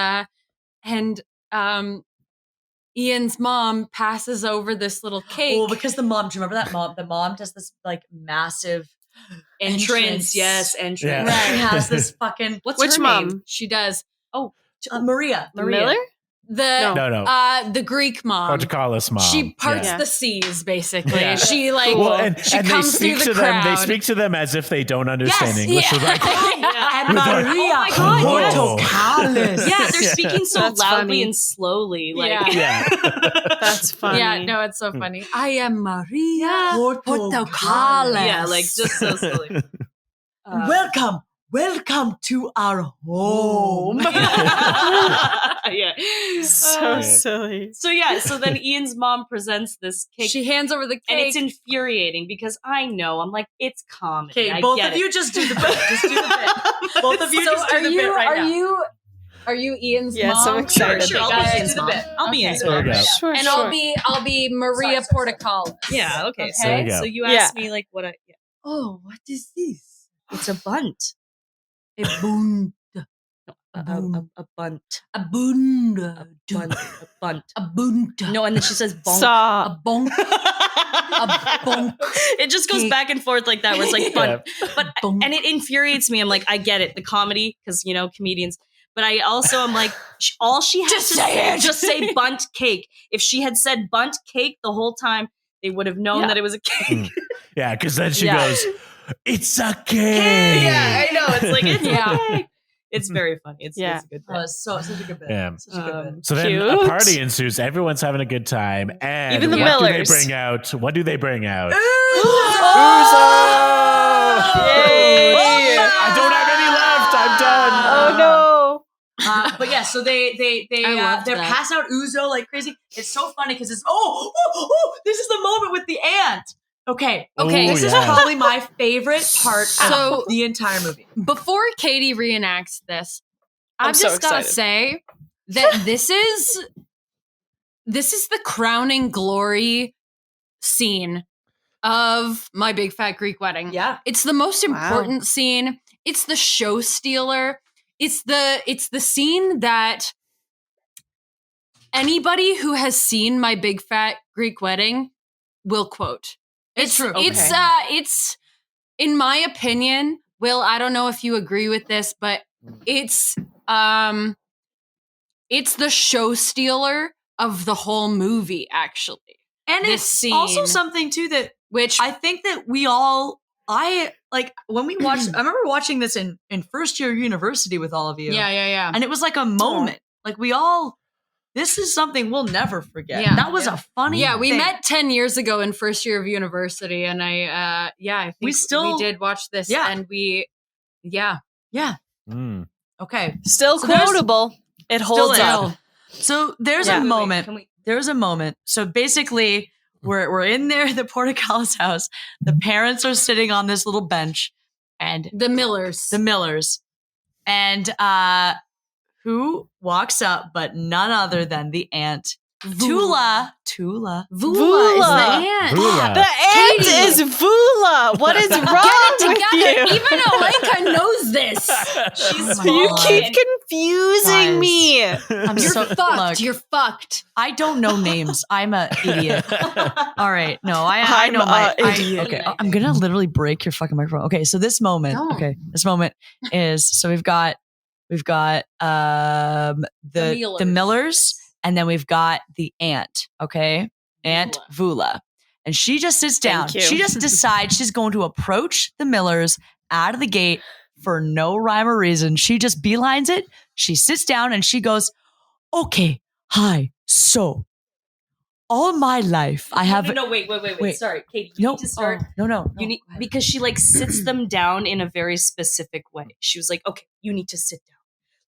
Ian's mom passes over this little cake. Oh, because the mom, do you remember that mom? The mom does this like massive Entrance. Yes. Entrance. Yeah. She has this fucking What's Which her mom? name? She does. Maria. Miller? The No. the Greek mom. Portokalos mom. She parts Yeah. the seas, basically. Yeah. She like Well, and she they comes speak through the to them. They crowd. speak to them as if they don't understand English. yeah. They're like, And With like- Maria. Oh my God, yes. Portokalos. Yeah, they're speaking so That's loudly funny. and slowly. Like, Yeah. yeah. That's funny. Yeah, no, it's so funny. I am Maria Portokalos. Portokalos. yeah, like just so silly. Welcome to our home. Yeah. So silly. So then Ian's mom presents this cake. She hands over the cake. and it's infuriating because I know I'm like, it's comedy. Okay, I both get of it. you just do the bit. Just do the bit. Both of you so just do the bit right now. Are you Ian's Yes, mom? I'm excited. Sure, I'll Guys, be Ian's do the mom. bit. I'll be Ian's Okay. mom. There we go. Sure, And sure. I'll be Maria Sorry. Portokalos. Yeah, okay. There you So go. you Yeah. asked me like what I Oh, what is this? it's a bunt. A bunt. A bunt. A bunt. A bunt. A bunt. A bunt. No, and then she says bonk. A Stop. bonk. A bonk. It just goes back and forth like that, where it's like bunt. But Bonk. and it infuriates me. I'm like, I get it, the comedy, because comedians. But I also am like, all she has Just to say say, it. just say bunt cake. If she had said bunt cake the whole time, they would have known Yeah. that it was a cake. Yeah, because then she Yeah. goes, "It's a cake." Yeah, I know. It's like it's Yeah. a cake. It's very funny. It's Yeah. a good Oh, bit. it's such a good bit. Yeah. Such a good bit. So then a Cute. party ensues. Everyone's having a good time. And Even the what do they Millers. bring out? What do they bring out? Yay. I don't have any left. I'm done. Oh no. But yeah, so they I loved they that. pass out Ouzo like crazy. It's so funny because it's this is the moment with the ant. Okay, Okay, Ooh, this is yeah. probably my favorite part So- of the entire movie. Before Katie reenacts this, I'm I've so just gotta excited. say that this is the crowning glory scene of My Big Fat Greek Wedding. Yeah, It's the most Wow. important scene. It's the show stealer. It's the scene that anybody who has seen My Big Fat Greek Wedding will quote. it's true. It's in my opinion, Will, I don't know if you agree with this, but it's the show stealer of the whole movie, actually. And this it's scene. also something too that Which I think that I like when we watched. I remember watching this in first year university with all of you. yeah. and it was like a moment. Like we all this is something we'll never forget. Yeah. That was a funny Yeah, we thing. met 10 years ago in first year of university, and I think we did watch this, and Yeah. Mm. Okay. Still So there's- quotable. It holds Still up. is. So there's Yeah. a Wait, moment. can we- There's a moment. So basically, we're in there, the Portokalos house. The parents are sitting on this little bench, and the Millers. and who walks up but none other than the aunt, Toula. Vula is Vula. the aunt. Vula. The aunt Katie. is Vula. What is wrong with you? Even Olenka knows this. She's Oh my You God. keep confusing Guys. me. I'm You're so fucked. look, You're fucked. I don't know names. I'm an idiot. All right. No, I know my I'm a idiot. okay, I'm gonna literally break your fucking microphone. Okay, so this moment. Don't. Okay, this moment is so we've got the Millers, and then we've got the aunt. Okay, Aunt Vula, and she just sits down. Thank you. She just decides she's going to approach the Millers out of the gate for no rhyme or reason. She just beelines it. She sits down and she goes, "Okay, hi. So, all my life I have No, wait. Wait. Sorry, Katie. You need to start. No. You need because she like sits them down in a very specific way. She was like, "Okay, you need to sit down."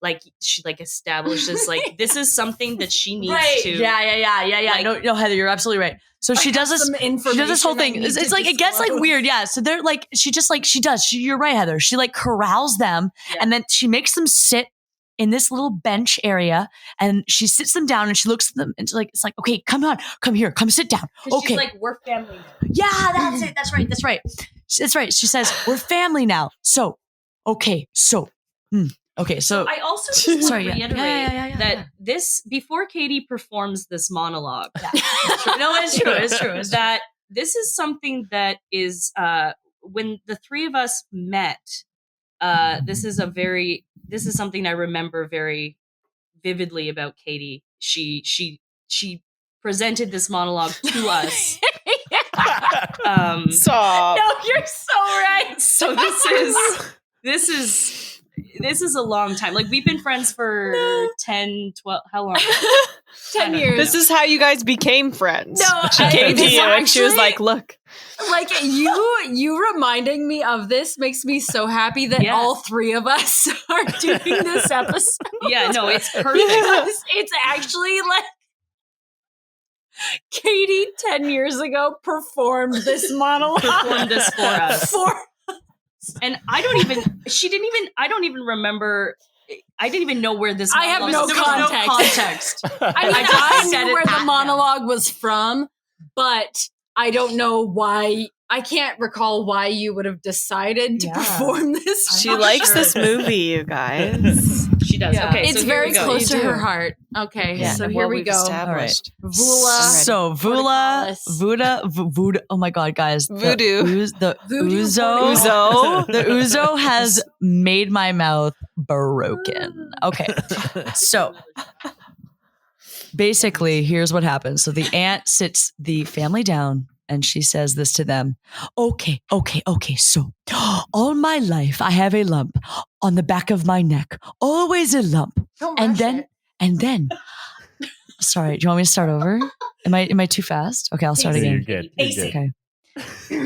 Like she like establishes like this is something that she needs to. Yeah. Like- no, Heather, you're absolutely right. So she does this. She does this whole thing. It's like it gets like weird, yeah. So they're like she just like she does. You're right, Heather. She like corrals them, Yeah. and then she makes them sit in this little bench area, and she sits them down, and she looks at them, and she's like, it's like, okay, come on, come here, come sit down. 'Cause Okay, she's like, we're family. yeah, that's it. That's right. That's right. She says we're family now. So, okay, so, okay, so. I also just want Sorry, to yeah. reiterate Yeah. that this before Katie performs this monologue. No, it's true. That this is something that is when the three of us met. This is something I remember very vividly about Katie. She presented this monologue to us. Stop. No, you're so right. So this is a long time. Like we've been friends for 10, 12, how long? 10 years. This is how you guys became friends. No, She came to this you and she was actually- like, look. Like you reminding me of this makes me so happy that Yeah. all three of us are doing this episode. Yeah, no, it's perfect. Because it's actually like Katie 10 years ago performed this monologue. Performed this for us. And I don't even remember. I didn't even know where this. I have monologue no was. context. I mean, just I said knew it where at the them. monologue was from, but I don't know why. I can't recall why you would have decided to Yeah. perform this. I'm She not likes sure. this movie, you guys. She does. Yeah. Okay, It's so here very we go. close to You do. her heart. Okay, Yeah. so And here what we we've go. established. Vula. So Vula, Portokalos. Voodoo. Oh my God, guys! Voodoo. The Voodoo Ouzo. Ouzo. The Ouzo has made my mouth broken. Okay, so basically, here's what happens. So the aunt sits the family down and she says this to them. Okay. So all my life, I have a lump on the back of my neck, always a lump. Don't And rush then, it. and then, sorry, do you want me to start over? Am I too fast? Okay, I'll start You're again. good. You're good.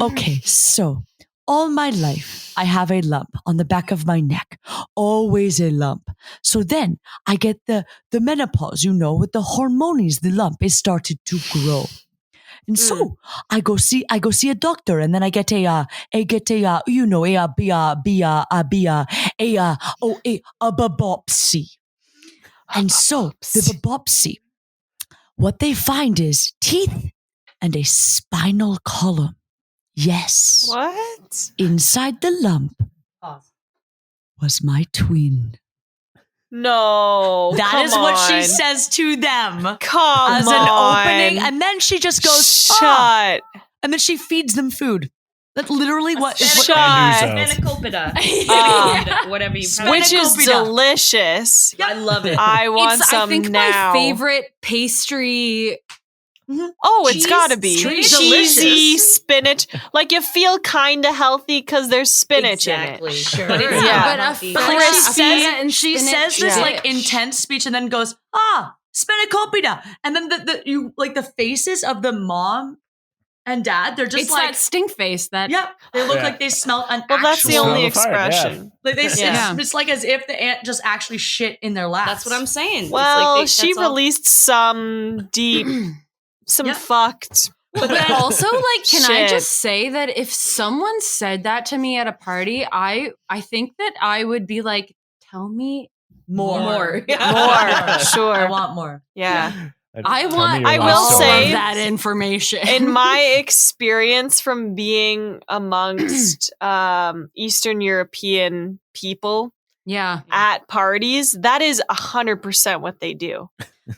Okay, so all my life, I have a lump on the back of my neck, always a lump. So then I get the menopause, with the hormones, the lump is started to grow. And so I go see a doctor, and then I get a biopsy. And so the biopsy, what they find is teeth and a spinal column. Yes. What? Inside the lump Pause. was my twin. No. That is what she on. says to them Come as on. an opening. And then she just goes, Shut. "Ah," and then she feeds them food. That's literally what is what Shut. And Spanakopita. Whatever you Which is Spanakopita. delicious. I love it. I want It's, some I think now. my favorite pastry. Oh, it's Cheese- gotta be cheese cheesy delicious. spinach. Like you feel kind of healthy because there's spinach Exactly. in it. Sure. But it's Yeah. But a healthy. But fresh then she feta says, and she spinach says this Yeah. like intense speech and then goes, spanakopita. And then the faces of the mom and dad, they're just It's like that stink face that yep, they look Yeah. like they smell an Well, that's the actual- only Smell the fart, yeah. expression. like they Yeah. it's like as if the ant just actually shit in their laps. That's what I'm saying. It's Well, like she that's all- released some deep, some Yeah. fucked. But then also, like, can I Shit. just say that if someone said that to me at a party, I think that I would be like, tell me more. More. More, sure. I want more. Yeah. I Tell want me your I love will all story. say- of that information. In my experience from being amongst Eastern European people yeah. at parties, that is 100% what they do.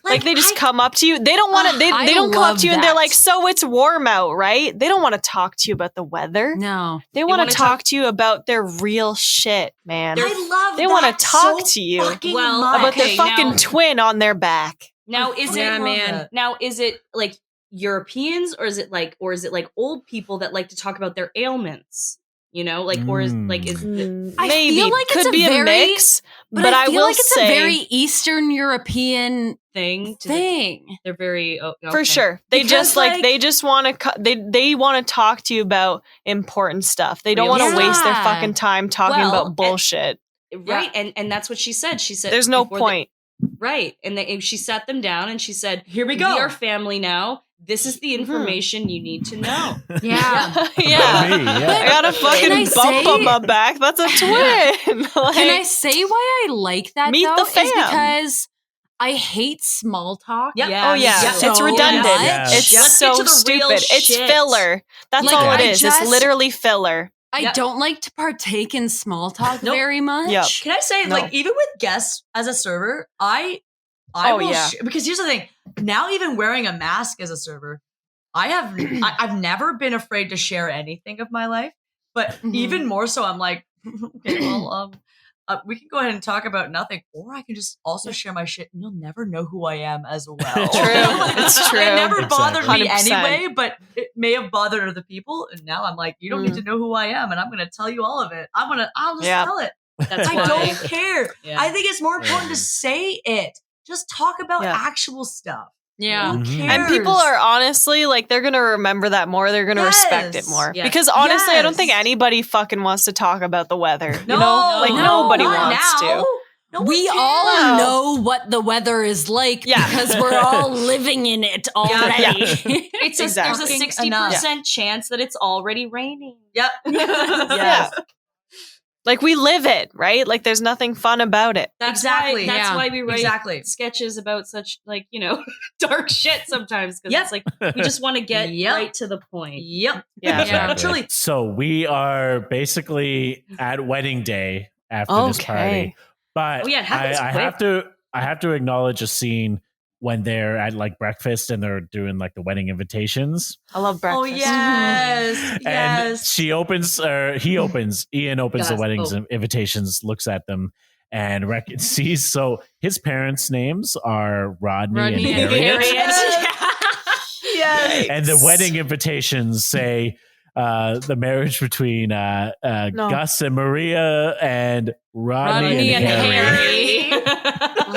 Like they just come up to you. They don't want to. I They don't come up love to you and they're that. like, "So it's warm out, right?" They don't want to talk to you about the weather. No. They want wanna to talk to you about their real shit, man. I love They wanna that talk so to you fucking Well, much. about their Okay, fucking now- twin on their back. Now is Yeah, it man. Now is it like Europeans or is it like old people that like to talk about their ailments? You know, like or is like is the, I Maybe feel like it's could a be a very- mix, But, but I feel will like it's say a very Eastern European thing to thing. they're very for sure they Because, just like like- they just want to they want to talk to you about important stuff. They don't want to Yeah. waste their fucking time talking Well, about bullshit. right and that's what she said. She said There's no before point. right and she sat them down and she said, Here we go. We are family now. This is the information you need to know. Yeah. Yeah. Me, yeah. I got a fucking I bump say- on my back. That's a twin. Like, Can I say why I like that Meet though? the Is fam. because I hate small talk. Yep. oh yeah, so it's redundant. much. Yes. It's Let's get so to the real stupid. It's shit. filler. That's Like, all it I is. just- It's literally filler. I Yep. don't like to partake in small talk Nope. very much. Yep. Can I say, No. like, even with guests as a server, I Oh, will yeah. because here's the thing. Now, even wearing a mask as a server, I've never been afraid to share anything of my life, but Mhm. even more so, I'm like, okay, well, we can go ahead and talk about nothing, or I can just also share my shit, and you'll never know who I am as well. True. It's true. It never bothered me 100%. anyway, but it may have bothered other people, and now I'm like, you don't need to know who I am, and I'm going to tell you all of it. I'll just Yeah. tell it. That's I why. don't care. Yeah. I think it's more important to say it. Just talk about Yeah. actual stuff. Yeah. Who Mhm. cares? And people are honestly like they're gonna remember that more. They're gonna respect it Yes. more. Yeah. Because honestly, I don't think Yes. anybody fucking wants to talk about the weather. No, you know? Like no, nobody not wants now. to. No one We cares. all know what the weather is like Yeah. because we're all living in it already. It's Exactly. there's a 60% chance that it's already raining. Yep. Yeah. Like we live it, right? Like there's nothing fun about it. That's Exactly. why, that's Yeah. why we write Exactly. sketches about such like, dark shit sometimes because Yep. it's like we just want to get Yep. right to the point. Yep. Yeah. Yeah. Truly. So we are basically at wedding day after this party. Okay. But Oh, yeah, it happens I have to acknowledge a scene when they're at like breakfast and they're doing like the wedding invitations. I love breakfast. Oh yes. And Yes. she opens, or he opens, Ian opens the Gus, weddings oh. invitations, looks at them, and sees. So his parents' names are Rodney, and Harriet. Yes. And the wedding invitations say the marriage between Gus and Maria and Rodney, and Harry.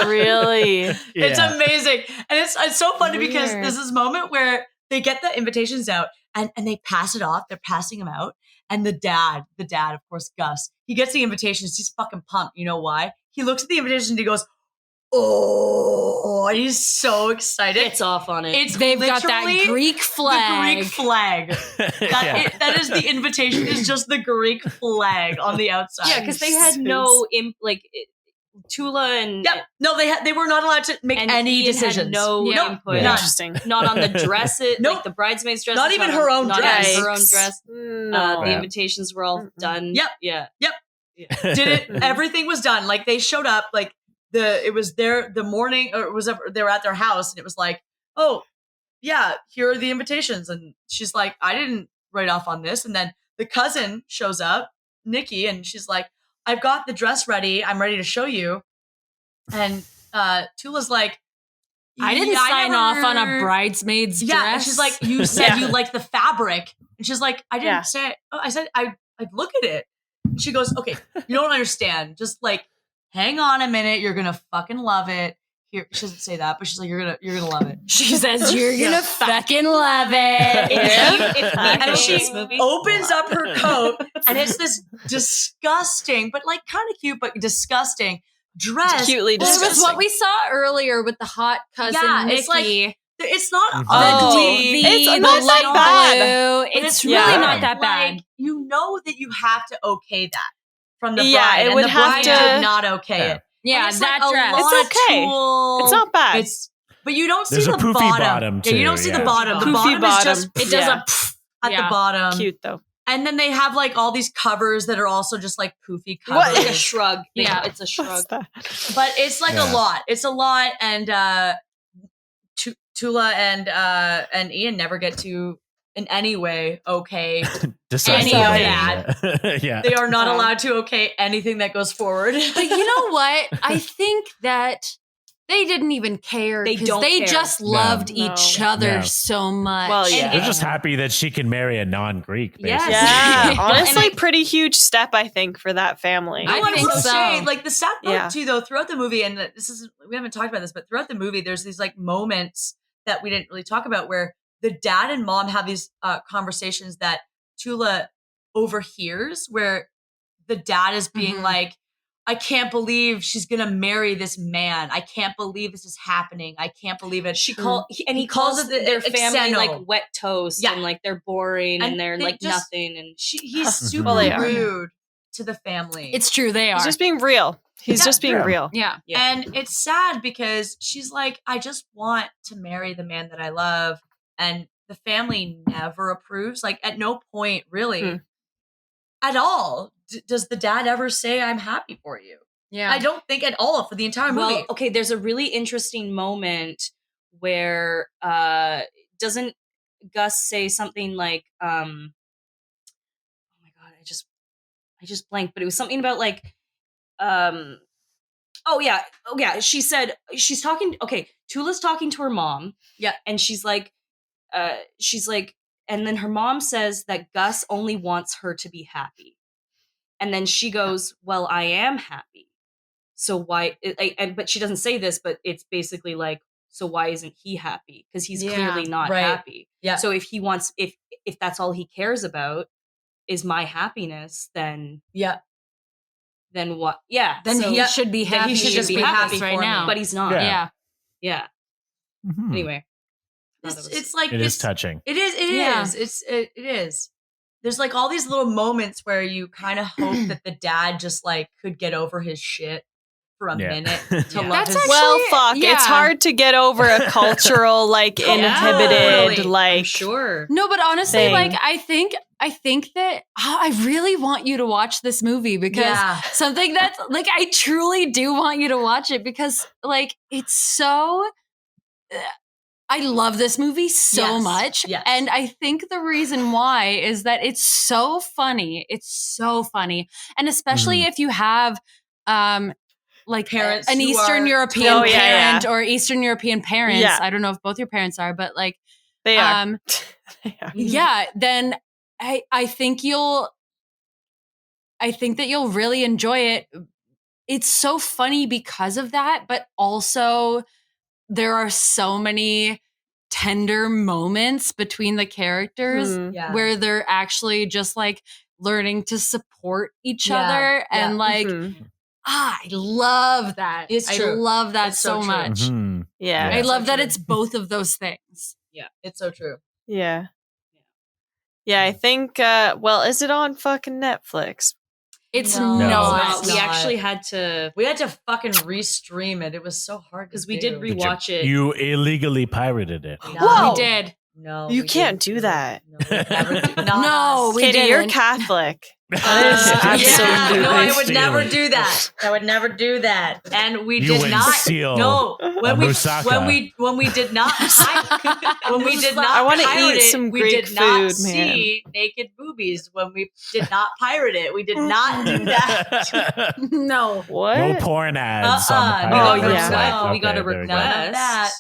Really? It's Yeah. amazing. And it's so funny because Weird. there's this moment where they get the invitations out and they pass it off. They're passing them out. And the dad, of course, Gus, he gets the invitations. He's fucking pumped. You know why? He looks at the invitation and he goes, oh, he's so excited. Gets off on it. It's They've got that literally Greek flag. The Greek flag. Yeah. That is the invitation. Is just the Greek flag on the outside. yeah, because they had no Toula and Yep. No, they were not allowed to make and any Ian decisions. had no Yeah. input. Yeah. None. Interesting. Not on the dresses, Nope. like the bridesmaids' dresses. Not even her own not dress. even her own dress. No. The Yeah. invitations were all Mm-mm. done. Yep. Yeah. Did it? Everything was done. Like they showed up. Like it was there the morning, or it was they were at their house, and it was like, oh yeah, here are the invitations. And she's like, I didn't write off on this. And then the cousin shows up, Nikki, and she's like, I've got the dress ready. I'm ready to show you. And Tula's like, I didn't "Yeah, sign never- off on a bridesmaid's Yeah, dress. and she's like, you said Yeah. you like the fabric, and she's like, I didn't Yeah. say. Oh, I said I'd look at it. And she goes, okay, you don't understand. Just like, hang on a minute, you're gonna fucking love it. here. She doesn't say that, but she's like, you're gonna love it. She says, "You're gonna fucking love it." And she opens up her coat, and it's this disgusting, but like kind of cute, but disgusting dress. Cutely This disgusting. was what we saw earlier with the hot cousin Yeah, Nikki. it's like it's not Mhm. ugly. It's the not light that bad. blue. But It's yeah. really not that bad. Like, you know that you have to okay that from the bride. Yeah, it and would the have bride to- did not okay Yeah. it. Yeah, And it's that like dress. A lot It's of okay. tulle. It's not bad. It's but you don't see There's a the poofy bottom. bottom, Yeah, you don't too, see yeah. the bottom. The Poofy bottom bottom. is just It does Yeah. a pff, at yeah. the bottom. Cute though. And then they have like all these covers that are also just like poofy What? covers. Like a shrug. Yeah. It's a shrug. What's that? But it's like Yeah. a lot. It's a lot, and Toula and Ian never get to in any way okay. Decide Any something. of Yeah. Yeah. They are not Oh. allowed to okay anything that goes forward. But you know what? I think that they didn't even care. They 'cause don't they care. just No. loved No. each other No. so much. Well, And yeah. They're just happy that she can marry a non-Greek. Yes. Basically. Yeah, And honestly, I- pretty huge step, I think, for that family. I I think will so. say, like the sad part Yeah. too, though, throughout the movie, and this is we haven't talked about this, but throughout the movie, there's these like moments that we didn't really talk about where the dad and mom have these conversations that Toula overhears, where the dad is being Mhm. like, "I can't believe she's gonna marry this man. I can't believe this is happening. I can't believe it." He He calls calls it their family Xeno. like wet toast Yeah. and like they're boring and, And they're they like just- nothing and He's super Well, they are. rude to the family. it's true, they are. He's just being real. He's Yeah. just being Yeah. real. yeah. Yeah. And it's sad because she's like, I just want to marry the man that I love. And the family never approves. Like, at no point, really, Hmm. at all, does the dad ever say, I'm happy for you? Yeah. I don't think at all for the entire movie. Well, okay, there's a really interesting moment where doesn't Gus say something like oh my god, I just blanked, but it was something about like oh yeah, she said she's talking Toula's talking to her mom. Yeah. And she's like and then her mom says that Gus only wants her to be happy. And then she goes, "Well, I am happy. So why?" But she doesn't say this, but it's basically like, "So why isn't he happy? Because he's Yeah, clearly not right. happy. Yeah. So if he wants, if that's all he cares about is my happiness, then yeah. what? Yeah. then so, he should be then happy. he should just be happy right for me. now. but he's not. Yeah. yeah. Yeah. Mhm. Anyway, It's like It this. is touching. It is. It Yeah. is. It is. There's like all these little moments where you kind of hope that the dad just like could get over his shit for a Yeah. minute Yeah. to love That's his. actually- Well, fuck. yeah. It's hard to get over a cultural, like, inhibited, Totally. like. I'm sure. No, but honestly, thing. like I think that I really want you to watch this movie because Yeah. something that's like I truly do want you to watch it because like it's so I love this movie so Yes, much. yes. And I think the reason why is that it's so funny. It's so funny. And especially if you have like Parents an who Eastern are European Oh, yeah, parent yeah. or Eastern European parents. Yeah. I don't know if both your parents are, but like They are. They are. yeah, then I think that you'll really enjoy it. It's so funny because of that, but also there are so many tender moments between the characters Hmm. Yeah. where they're actually just like learning to support each Yeah, other yeah. and like Mhm. I love that. It's I true. love that It's so so true. much. Mhm. Yeah. I It's love so that true. it's both of those things. It's so true. Yeah. Yeah, I think, well, is it on fucking Netflix? It's No. No. not. It's We not. actually had to We had to fucking restream it. It was so hard because to we do. did rewatch it. You illegally pirated it. No. Whoa. We did. No, You we can't didn't do that. No, we never do. Not No, us. we Katie, you're didn't. Catholic. That is absolutely no, I would stealing. never do that. I would never do that. And we You did would not. steal No, a when we moussaka. when we did not when we did not I wanna pirate eat it, some we Greek did not food, see naked boobies when we did not pirate it. We did not do that. No. What? No porn ads on the Uh-uh. pirate Oh, yeah. website. We got a Okay, there we go. request. None of that.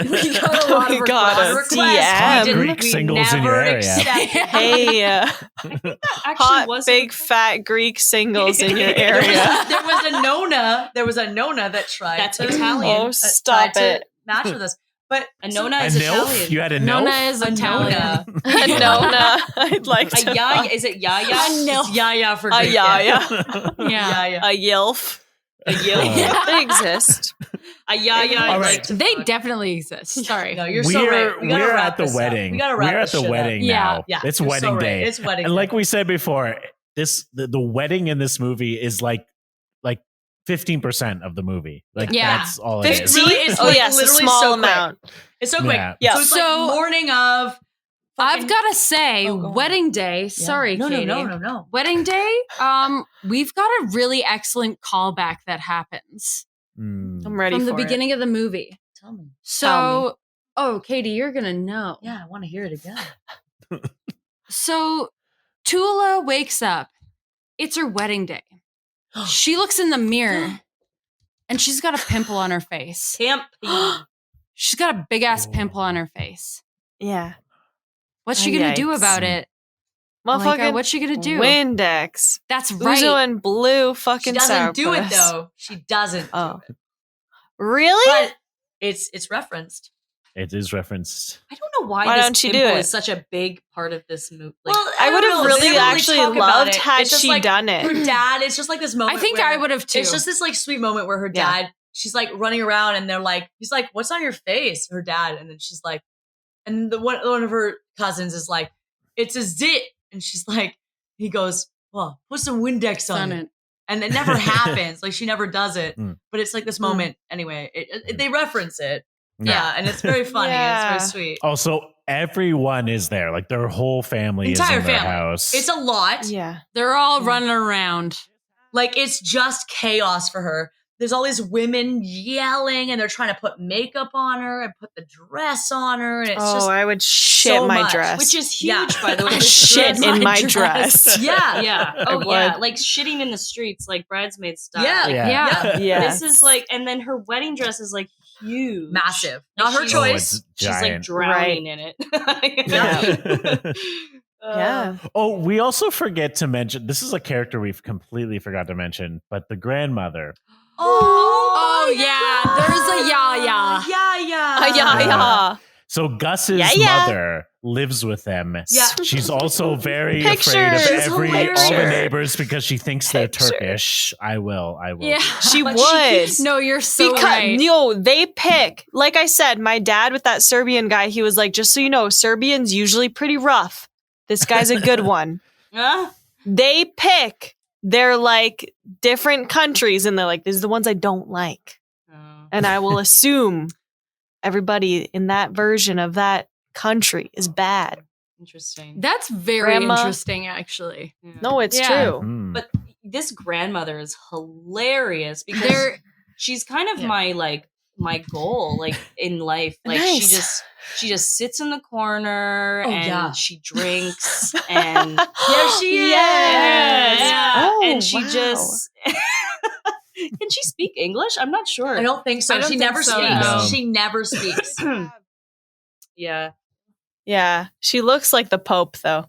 We got a lot of We got a requests. DM. We Greek singles in your never area. accepted. Hey, Actually hot was babe big fat Greek singles in your area. There was a Nona that tried. That's to, Italian. Oh, stop tried it. to match with us, but A Nona A is nilf? Italian. You had a Nona nilf? is A Italian. Nona. Nona. I'd like A to. yaya? Is it yaya? It's Yaya for A Greek. yaya. Yeah. Yaya. A yilf. A yilf? They exist. A yaya. All is right. like to They fuck. definitely exist. Sorry. No, you're so right. We gotta We're wrap at the this up. wedding. We gotta wrap We're at this the shit up. wedding Yeah. now. Yeah, It's you're so wedding right. day. It's wedding And day. like we said before, the wedding in this movie is like 15% of the movie. Like Yeah. that's all it is. Really, it's Oh like yes, a literally small so quick. amount. It's so quick. Yeah. Yeah. So it's So- like morning of. I've got to say, Oh, go on. wedding day. Sorry, no, Katie. no. Wedding day. We've got a really excellent callback that happens Mm. I'm ready from the for it. beginning of the movie. Tell me. So, oh, Katie, you're gonna know. Yeah, I want to hear it again. So, Toula wakes up. It's her wedding day. She looks in the mirror, and she's got a pimple on her face. Camping. She's got a big ass pimple on her face. Yeah. What's she gonna do Yikes. about it? Malika, Motherfucking what's she gonna do? Windex. That's right. Ouzo and Blue She fucking doesn't do it sourpuss. though. She doesn't. Oh. Do it. Really? But it's referenced. It is referenced. I don't know why, Why this don't you do pimple it? is such a big part of this movie. Well, I would don't have know. They really didn't actually talk about loved it. had It's just she like done Her it. dad. It's just like this moment. I think where I would have too. It's just this like sweet moment where her Yeah. dad. She's like running around and they're like, he's like, "What's on your face?" Her dad, and then she's like, and the one of her cousins is like, "It's a zit," and she's like, he goes, "Well, put some Windex on it." And it never happens. Like she never does it. Mm. But it's like this moment anyway. They reference it. Yeah. Yeah, and it's very funny. Yeah. It's very sweet. Also, everyone is there. Like their whole family Entire is in their family. house. It's a lot. Yeah. They're all running around. Like it's just chaos for her. There's all these women yelling and they're trying to put makeup on her and put the dress on her. And it's just, I would shit so my much, dress. which is Yeah. huge, by the way. I This shit dress- in my dress. yeah. Yeah. I Oh, yeah. would. Like shitting in the streets, like bridesmaid style. Yeah. Like, Yeah. Yeah. This is like, and then her wedding dress is like huge. Massive. Like, Not her she's- choice. She's like giant. drowning in it. Yeah. Yeah. Oh, we also forget to mention this is a character we've completely forgot to mention, but the grandmother. Oh, yeah. There's a yaya. Yeah. So Gus's Yeah. mother lives with them. Yeah. She's also very Pictures. afraid of She's all the hilarious. neighbors because she thinks they're Picture. Turkish. I will. Yeah. She But would. No, you're so Because right. they pick. Like I said, my dad with that Serbian guy, he was like, just so you know, Serbians usually pretty rough. This guy's a good one. Huh? They pick. They're like different countries, and they're like, these are the ones I don't like. Oh. And I will assume everybody in that version of that country is bad. Interesting. That's very Grandma. interesting, actually. Yeah. No, it's Yeah. true. Hmm. But this grandmother is hilarious because They're she's kind of Yeah. my goal like in life. Like Nice. she just sits in the corner Oh, and yeah. she drinks and There she is. yeah. Oh, and she wow. just can she speak English? I'm not sure. I don't think so. I don't She think never so, speaks. no. She never speaks. Yeah. Yeah, she looks like the Pope, though.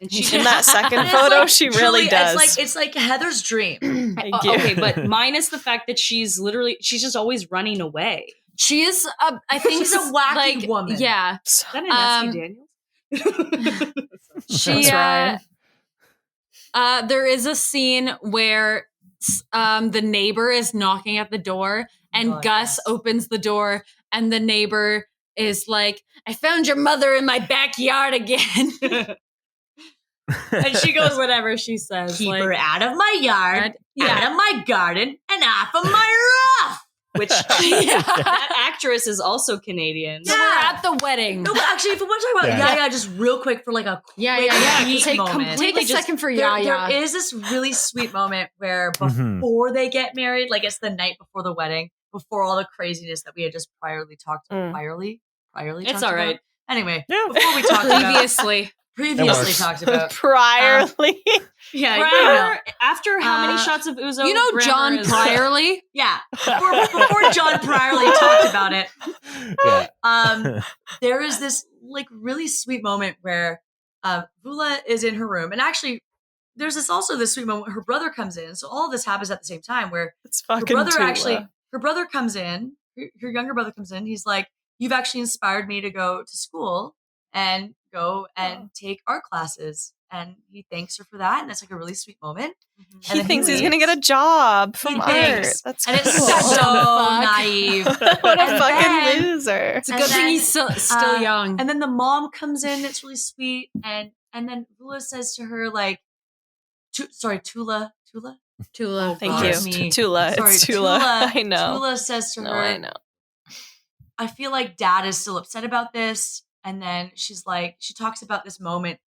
And she In that second It's photo, like, she truly, really does. It's like Heather's dream. Thank you. Okay, but minus the fact that she's just always running away. she is. I think She's a wacky like, woman. Yeah, Is that an Daniels? she. That's right. There is a scene where the neighbor is knocking at the door, and God, Gus yes. opens the door, and the neighbor is like, "I found your mother in my backyard again." And she goes, whatever she says. Keep like, her out of my yard, Yeah. out of my garden, and off of my roof. Which Yeah. that actress is also Canadian. So we're at the wedding. No, but actually, if we want to talk about Yeah. Yaya just real quick for like a quick Yeah. peak Take moment. Take a just- second for There Yaya. is this really sweet moment where Mhm. before they get married, like it's the night before the wedding, before all the craziness that we had just priorly talked Mm. priorly It's talked all about. right. Anyway, Yeah. before we talked about Previously. previously talked about Priorly. yeah, you know. After how many Uh, shots of Ouzo? You know grammar John is- Pryorly? Yeah, before John Pryorly talked about it, Yeah. there is this like really sweet moment where Vula is in her room, and actually, there's this sweet moment. Her brother comes in. So all of this happens at the same time where It's her fucking brother Toula. her brother comes in, her younger brother comes in. He's like, you've actually inspired me to go to school and go and take art classes. And he thanks her for that. And that's like a really sweet moment. He thinks he's gonna get a job from art. thinks. That's And it's cool. so naive. What a And fucking then- loser. It's a good thing he's still young. And then the mom comes in. It's really sweet. And then Toula says to her, like, Toula? Toula. Thank God. you. Me. Toula. Sorry, It's Toula. I know. Toula says to No, her, I know. I feel like dad is still upset about this. And then she's like, she talks about this moment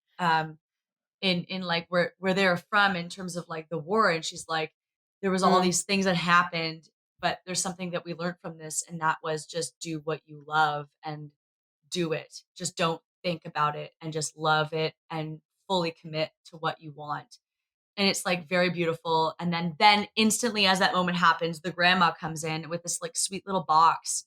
in like where they're from in terms of like the war. And she's like, there was all these things that happened, but there's something that we learned from this. And that was just do what you love and do it. Just don't think about it and just love it and fully commit to what you want. And it's like very beautiful. And then instantly as that moment happens, the grandma comes in with this like sweet little box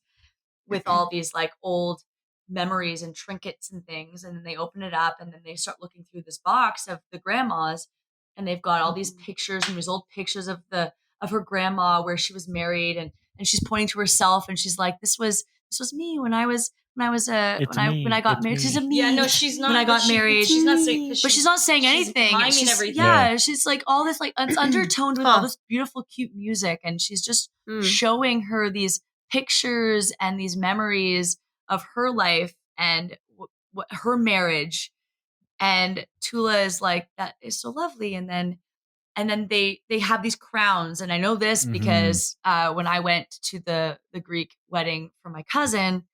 with all these like old memories and trinkets and things. And then they open it up and then they start looking through this box of the grandmas, and they've got all these pictures and these old pictures of her grandma where she was married, and she's pointing to herself and she's like, this was me when I got married. She's a me. Yeah, no, she's not. When I got married, she's not saying, but she's not saying she's anything. miming She's, everything. yeah, she's like all this like it's undertoned with all this beautiful, cute music, and she's just showing her these pictures and these memories of her life and her marriage. And Toula is like, that is so lovely. And then they have these crowns, and I know this because when I went to the Greek wedding for my cousin,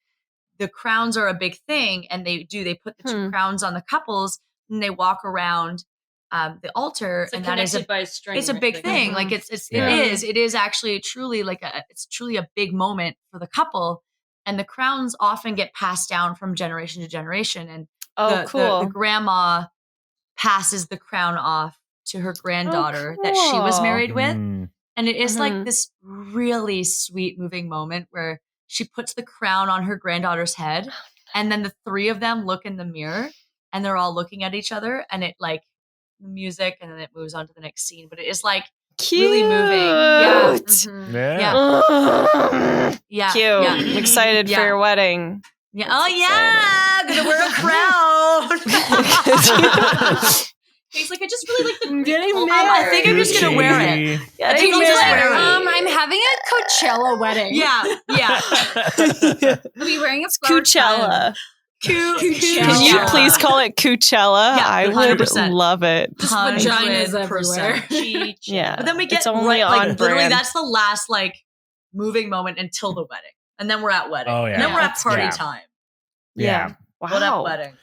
the crowns are a big thing, and they put the two crowns on the couples, and they walk around the altar, It's like and that is connected by a string. it's a right? big Like, thing. Like it is actually truly like it's truly a big moment for the couple, and the crowns often get passed down from generation to generation, and the grandma passes the crown off to her granddaughter that she was married with. And it is like this really sweet, moving moment where she puts the crown on her granddaughter's head, and then the three of them look in the mirror, and they're all looking at each other, and it like music, and then it moves on to the next scene. But it is like really moving. Yeah. Cute. Yeah. I'm excited for your wedding. Yeah. Oh yeah, gonna wear a crown. He's like, I just really like the getting married. I think I'm just gonna wear it. I think I'm just wear it. I'm having a Coachella wedding. Yeah. I'll be wearing a flower Coachella. Coachella. Can you please call it Coachella? Yeah, I would 100%. love it. Just vaginas everywhere. Yeah. But then we get it's only on like literally brand. that's the last like moving moment until the wedding. And then we're at wedding. Oh, yeah. And then we're at That's party good. time. Yeah. Wow. What up wedding?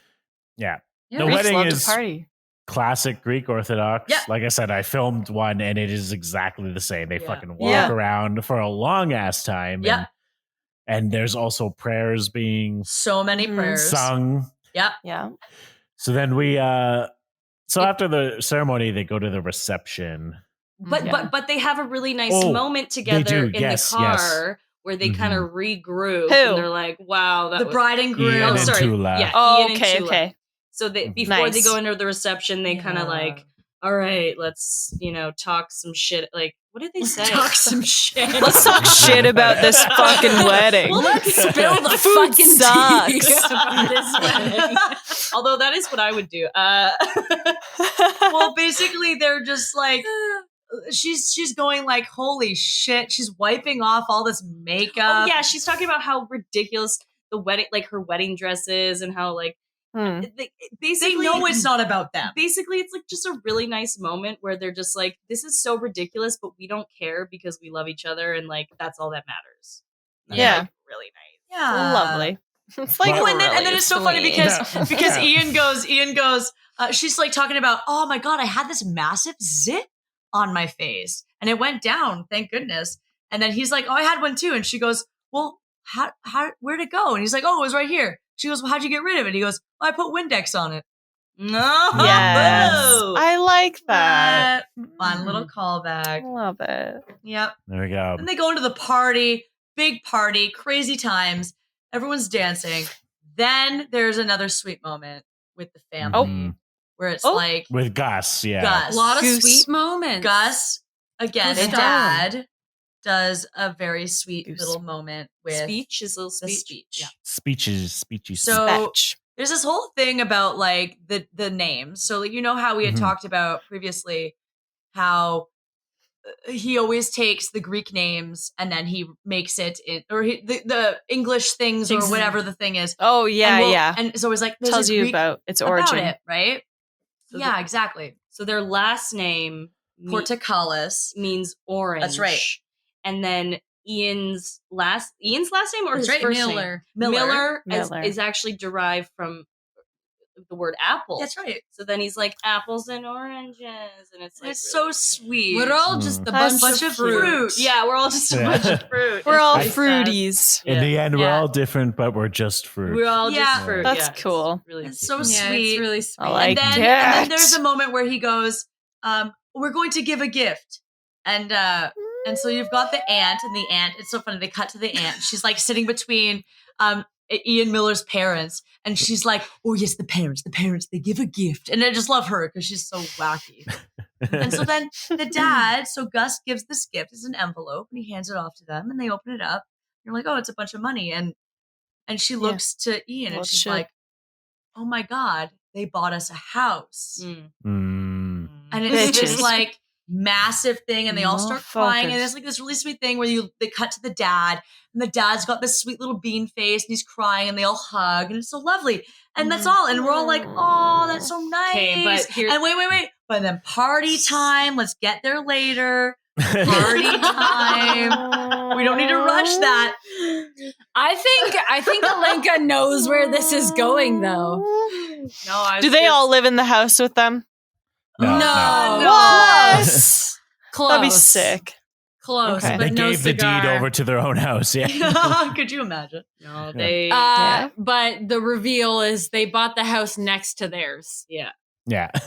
Yeah. Yeah, The Greeks wedding love to is party. classic Greek Orthodox. Yeah. Like I said, I filmed one and it is exactly the same. They Yeah. fucking walk around for a long ass time. Yeah. And there's also prayers being So many prayers. sung. Yeah. Yeah. So then after the ceremony, they go to the reception. But they have a really nice Oh, moment together in Yes, the car where they kind of regroup. Who? And they're like, wow. That The was, bride and groom. Ian Oh, and sorry. Toula. Yeah. Oh, Ian and okay, Toula. okay. So before they Nice. go into the reception, they kind of Yeah. like, all right, let's, talk some shit. Like, what did they say? Talk some shit. Let's talk shit about this fucking wedding. Well, let's spill the Food fucking sucks. tea about this wedding. Although that is what I would do. Well, basically they're just like she's going like, holy shit. She's wiping off all this makeup. Oh yeah, she's talking about how ridiculous the wedding, like her wedding dress is, and how like They basically know it's not about them. Basically, it's like just a really nice moment where they're just like, this is so ridiculous, but we don't care because we love each other, and like that's all that matters. And, Yeah. like, really nice. Yeah. Lovely. It's like Oh, and then really it's so funny sweet. because Ian goes, she's like talking about, oh my God, I had this massive zit on my face and it went down, thank goodness. And then he's like, oh, I had one too. And she goes, well, where'd it go? And he's like, oh, it was right here. She goes, well, how'd you get rid of it? He goes, well, I put Windex on it. No. Yes. I like that. Fun little callback. I love it. Yep. There we go. Then they go into the party, big party, crazy times. Everyone's dancing. Then there's another sweet moment with the family where it's Oh. like With Gus, yeah. Gus. A lot of Goose. sweet moments. Gus, again, Goose the dad does a very sweet Goose. little moment with Speech, his little the speech. speech. Yeah. Speechy. So- Fetch. There's this whole thing about like the names. So like, you know how we had Mhm. talked about previously how he always takes the Greek names and then he makes it in, or the English things or whatever the thing is. Oh yeah, and yeah. And it's always like there's Tells a you Greek about its about origin. it, right? So yeah, the- exactly. So their last name Portokalos. means orange. That's right. And then Ian's last name or That's his right, first Miller. name? Miller. Miller. Is actually derived from the word apple. That's right. So then he's like apples and oranges, and it's like It's really so cute. sweet. We're all just a That's bunch of fruit. fruit. Yeah, we're all just a Yeah. bunch of fruit. We're It's all really sad. fruities. In the end, we're Yeah. all different, but we're just fruit. We're all Yeah. just fruit. That's Yeah, it's cool. really It's cute. so Yeah, sweet. it's really sweet. I like and then that. there's a moment where he goes, we're going to give a gift. And so you've got the aunt, and the aunt, it's so funny, they cut to the aunt. She's like sitting between Ian Miller's parents, and she's like, oh yes, the parents, they give a gift. And I just love her because she's so wacky. And so then the dad, so Gus gives this gift, it's an envelope, and he hands it off to them, and they open it up. You're like, oh, it's a bunch of money. And she looks to Ian, Well, and it she's should. like, oh my God, they bought us a house. Mm. And it's this Bitches. like massive thing, and they all start crying, and Motherfuckers. it's like this really sweet thing where they cut to the dad, and the dad's got this sweet little bean face, and he's crying, and they all hug, and it's so lovely. And that's all. And we're all like, oh, that's so nice. Okay, but here- and wait. But then party time. Let's get there later. Party time. We don't need to rush that. I think Alenka knows where this is going, though. No, I was Do they just- all live in the house with them? No. What? Close. That'd be sick. Close, Okay. but They no gave the cigar. deed over to their own house. Yeah. Could you imagine? No, they. Yeah. But the reveal is they bought the house next to theirs. yeah. Yeah. Oh,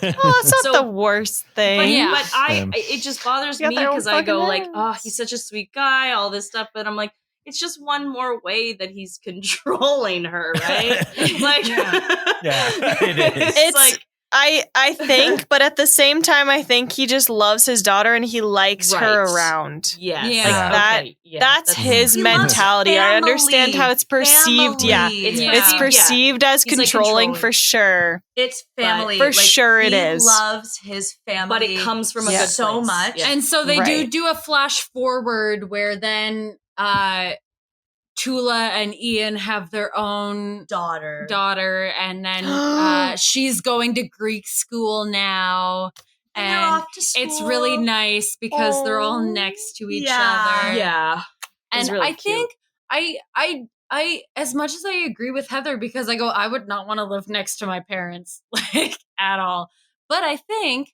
it's not So- the worst thing. But, yeah. but it just bothers You got me their own because I go fucking like, house. oh, he's such a sweet guy, all this stuff, but I'm like, it's just one more way that he's controlling her, right? Like, Yeah, it is. It's like, I think, but at the same time, I think he just loves his daughter and he likes her Right. around. yes, Yeah. like, That- okay, yeah, That's his He loves mentality. I understand family. how it's perceived. Yeah. Family. It's Yeah. It's perceived, perceived as He's, like, controlling controlling. for sure. It's family. For sure it he is. loves his family. but it comes from a Yeah. good so place. much. Yeah. And so they Right. do a flash forward where then Toula and Ian have their own daughter. daughter, and then she's going to Greek school now. And they're And off to school. it's really nice because they're all next to each Yeah. other. Yeah. And It's really I think I as much as I agree with Heather, because I go, I would not want to live next to my parents, like at all. But I think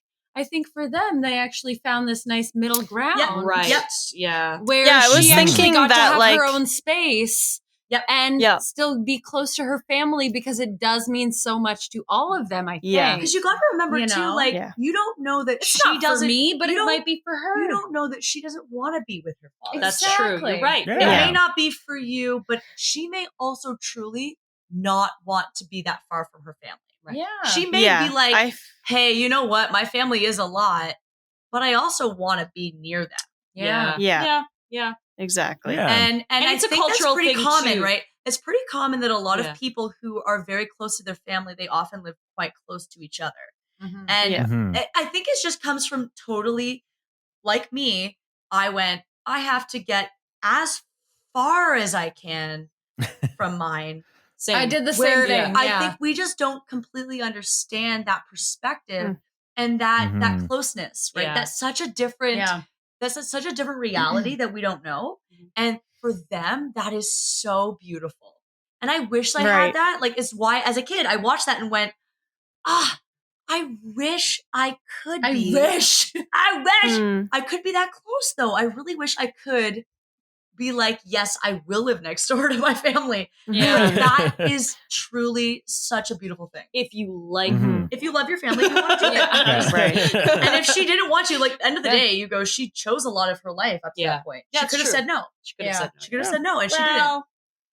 for them, they actually found this nice middle ground. Yeah, Right. Yep. Yeah. Where Yeah, I was she actually thinking got to that, have like- her own space. Yep. And Yep. still be close to her family, because it does mean so much to all of them, I think. Yeah. Because you got to remember You too, know? like Yeah. you don't know that It's she not for doesn't. me, but you it don't- might be for her. You don't know that she doesn't want to be with her father. That's true. Exactly. You're right. Yeah. It Yeah. may not be for you, but she may also truly not want to be that far from her family. Right. Yeah. She may Yeah. be like, I- hey, you know what? My family is a lot, but I also want to be near them. yeah. Yeah. Yeah. Yeah. Exactly. Yeah. And I it's a think cultural that's pretty thing, common, too. right? It's pretty common that a lot Yeah. of people who are very close to their family, they often live quite close to each other. Mhm. And Yeah. Mhm. I think it just comes from totally, like me, I have to get as far as I can from mine. Same. I did the Where same thing. I yeah. think we just don't completely understand that perspective and that Mhm. closeness, right? Yeah. That's such a different Yeah. that's such a different reality that we don't know. Mhm. And for them, that is so beautiful. And I wish I Right. had that. Like, it's why as a kid I watched that and went, I wish I could I be. wish. I wish Mm. I could be that close though. I really wish I could be like, yes, I will live next door to my family. Yeah. Like, that is truly such a beautiful thing. if you like Mhm. If you love your family, you want to do it. Yeah. Right. And if she didn't want you, like end of the Yeah. day, you go, she chose a lot of her life up to Yeah. that point. Yeah, She it's could have true. said no. she could have Yeah. said She could have Yeah. said no, and she didn't. well,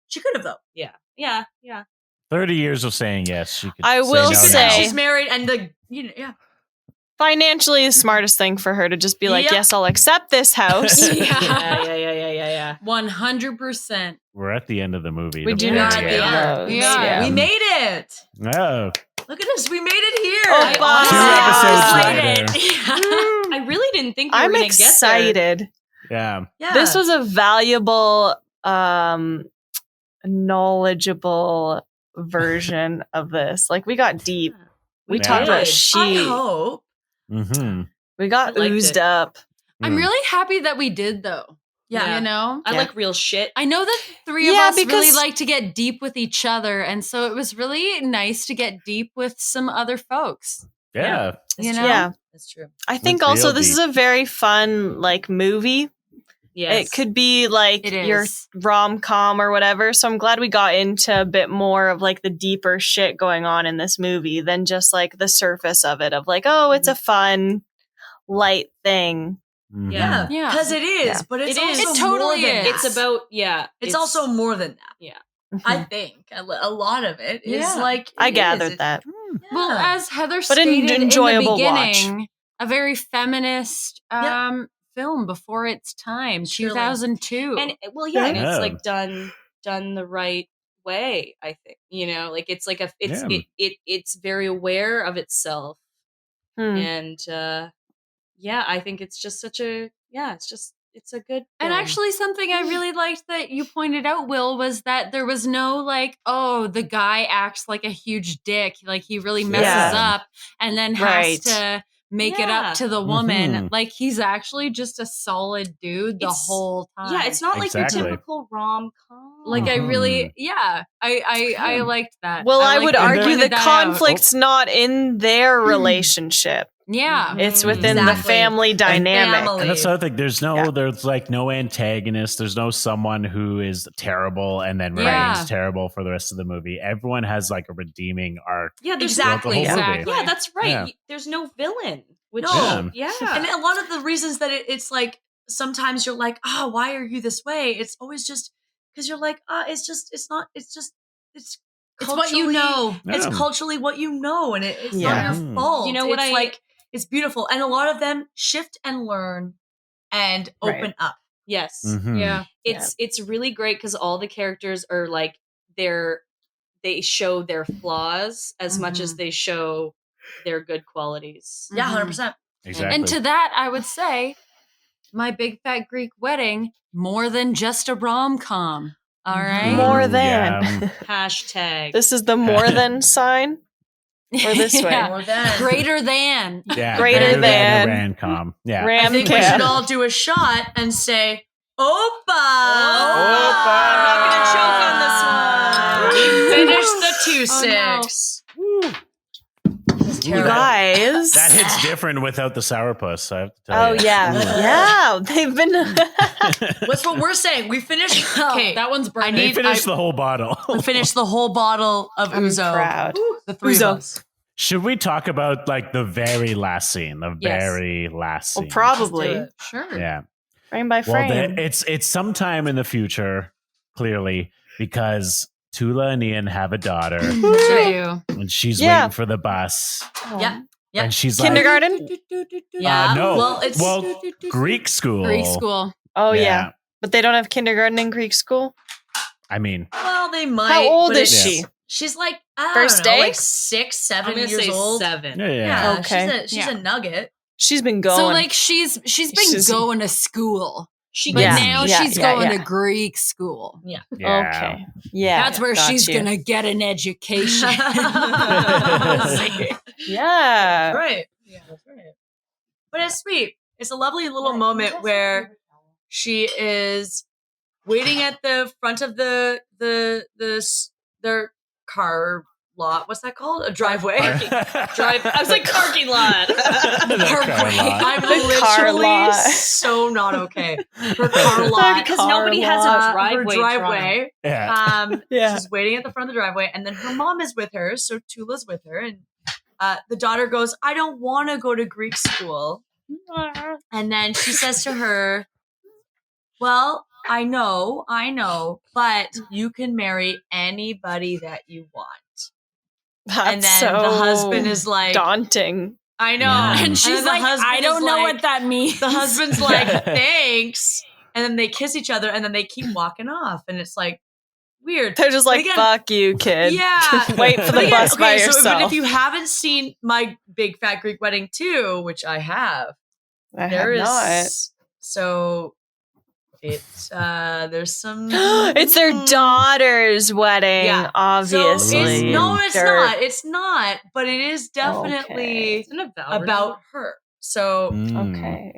She could have though. yeah. 30 years of saying yes. She could I say will no She could, say- and she's married, and Yeah. Financially, the smartest thing for her to just be like, Yep. yes, I'll accept this house. Yeah. 100%. We're at the end of the movie. We The do very need to Yeah, get end. those. We are. Yeah. We made it. Oh, Look at us. We made it here. Oh, Two wow. episodes later. I really didn't think we were I'm going to get there. excited. Yeah. Yeah. This was a valuable, knowledgeable version of this. Like, we got deep. We Yeah. talked about did. sheep. I hope. Mm-hmm. We got I liked oozed it. up. I'm really happy that we did, though. Yeah. You know? I Yeah. like real shit. I know that the three of Yeah, us really because- like to get deep with each other. And so it was really nice to get deep with some other folks. Yeah. It's You true. know? Yeah. That's true. I think Went also real this deep. is a very fun, like, movie. Yes. It could be like It your is. rom-com or whatever. So I'm glad we got into a bit more of like the deeper shit going on in this movie than just like the surface of it of like, oh, it's a fun, light thing. Mhm. Yeah. Yeah. Because it is, Yeah. but it's It is. also It totally more than is. that. It's about, It's also more than that. Yeah. I think a lot of it is Yeah. like I it gathered is. that. Well, Yeah. as Heather But an stated in the enjoyable beginning, a very feminist Yep. film before its time, Surely. 2002. and well, yeah, and Yeah. it's like done the right way. I think like it's like Yeah. it's very aware of itself, Hmm. and I think it's just such a it's a good. And film. actually, something I really liked that you pointed out, Will, was that there was no like, oh, the guy acts like a huge dick. Like he really messes Yeah. up and then has Right. to make it Yeah. up to the woman. Mhm. Like he's actually just a solid dude the It's- whole time. yeah, it's not like Exactly. your typical rom com. like I really, I liked that. Well, I liked would that you argue pointed the that out. conflict's not in their relationship. Yeah. It's within the Exactly. family dynamic. family. And that's the other thing. There's Yeah. like no antagonist. There's no someone who is terrible and then Yeah. remains terrible for the rest of the movie. Everyone has like a redeeming arc. Yeah, there's throughout the Exactly. whole movie. Exactly. Yeah, that's right. Yeah. There's no villain. Which No. yeah. And a lot of the reasons that it's like sometimes you're like, why are you this way? It's always just because you're like, it's It's what you know. It's Yeah. culturally what you know, and it's Yeah. not your fault. You know what it's it's beautiful, and a lot of them shift and learn and Right. open up. Yes. Mhm. Yeah. It's really great because all the characters are like they show their flaws as much as they show their good qualities. Yeah, Mhm. 100%. Exactly. And to that, I would say, My Big Fat Greek Wedding, more than just a rom-com. All right? More Ooh, than. yeah. Hashtag. This is the more than sign. Or this way. Yeah. More than Greater than. Yeah, Greater than. a ran-com. Yeah. I Ram think we cam. should all do a shot and say, "Opa!" Opa! I'm not gonna choke on this one. We finished the 2-6. You guys. That hits different without the sourpuss. I have to tell Oh, you. yeah. Yeah. They've been. What's what we're saying? We finished. Okay, That one's They burning. finished the whole bottle. we finished the whole bottle of I'm Ouzo. proud. The three Ouzo. of us. Should we talk about like the very last scene? The Yes. very last scene. Well, probably. Let's Sure. Yeah. Frame by Well, frame. it's sometime in the future, clearly, because Toula and Ian have a daughter, Yes, I do. and she's Yeah. waiting for the bus, Yeah. Yeah. and she's Kindergarten? Yeah. no. Well, it's like, Greek school. Greek school. Oh, yeah. But they don't have kindergarten in Greek school? I mean, well, they might. How old but is it's- she? She's like I First don't know, day? like 6, I'm 7 gonna years say old. 7. yeah. Yeah, Okay. she's a nugget. She's been going. So like she's been She's- going to school. She But Yeah. now Yeah, she's yeah, going yeah. to Greek school. Yeah. Okay. Yeah. That's where got she's you. going to get an education. Yeah. Right. Yeah, that's right. But it's sweet. It's a lovely little moment where she is waiting at the front of their car lot. What's that called? A driveway. I was like parking lot. I'm The car literally lot. so not okay. Her car lot. Because nobody has a Her driveway. driveway. Yeah. Yeah. She's waiting at the front of the driveway, and then her mom is with her, so Toula's with her, and the daughter goes, "I don't want to go to Greek school," and then she says to her, "Well, I know, but you can marry anybody that you want." That's and then so the husband is like, daunting. I know. Yeah. And then she's the like, husband I don't is know like- what that means. The husband's like, thanks. And then they kiss each other and then they keep walking off. And it's like weird. They're just But like, again, fuck you, kid. Yeah. Wait for But the again, bus by but yourself. if you haven't seen My Big Fat Greek Wedding 2, which I have, I there have not. is so it's there's some It's their daughter's wedding, Yeah. obviously. So it's no, it's They're- not. It's not, but it is definitely It's an about her. So Mm. Okay.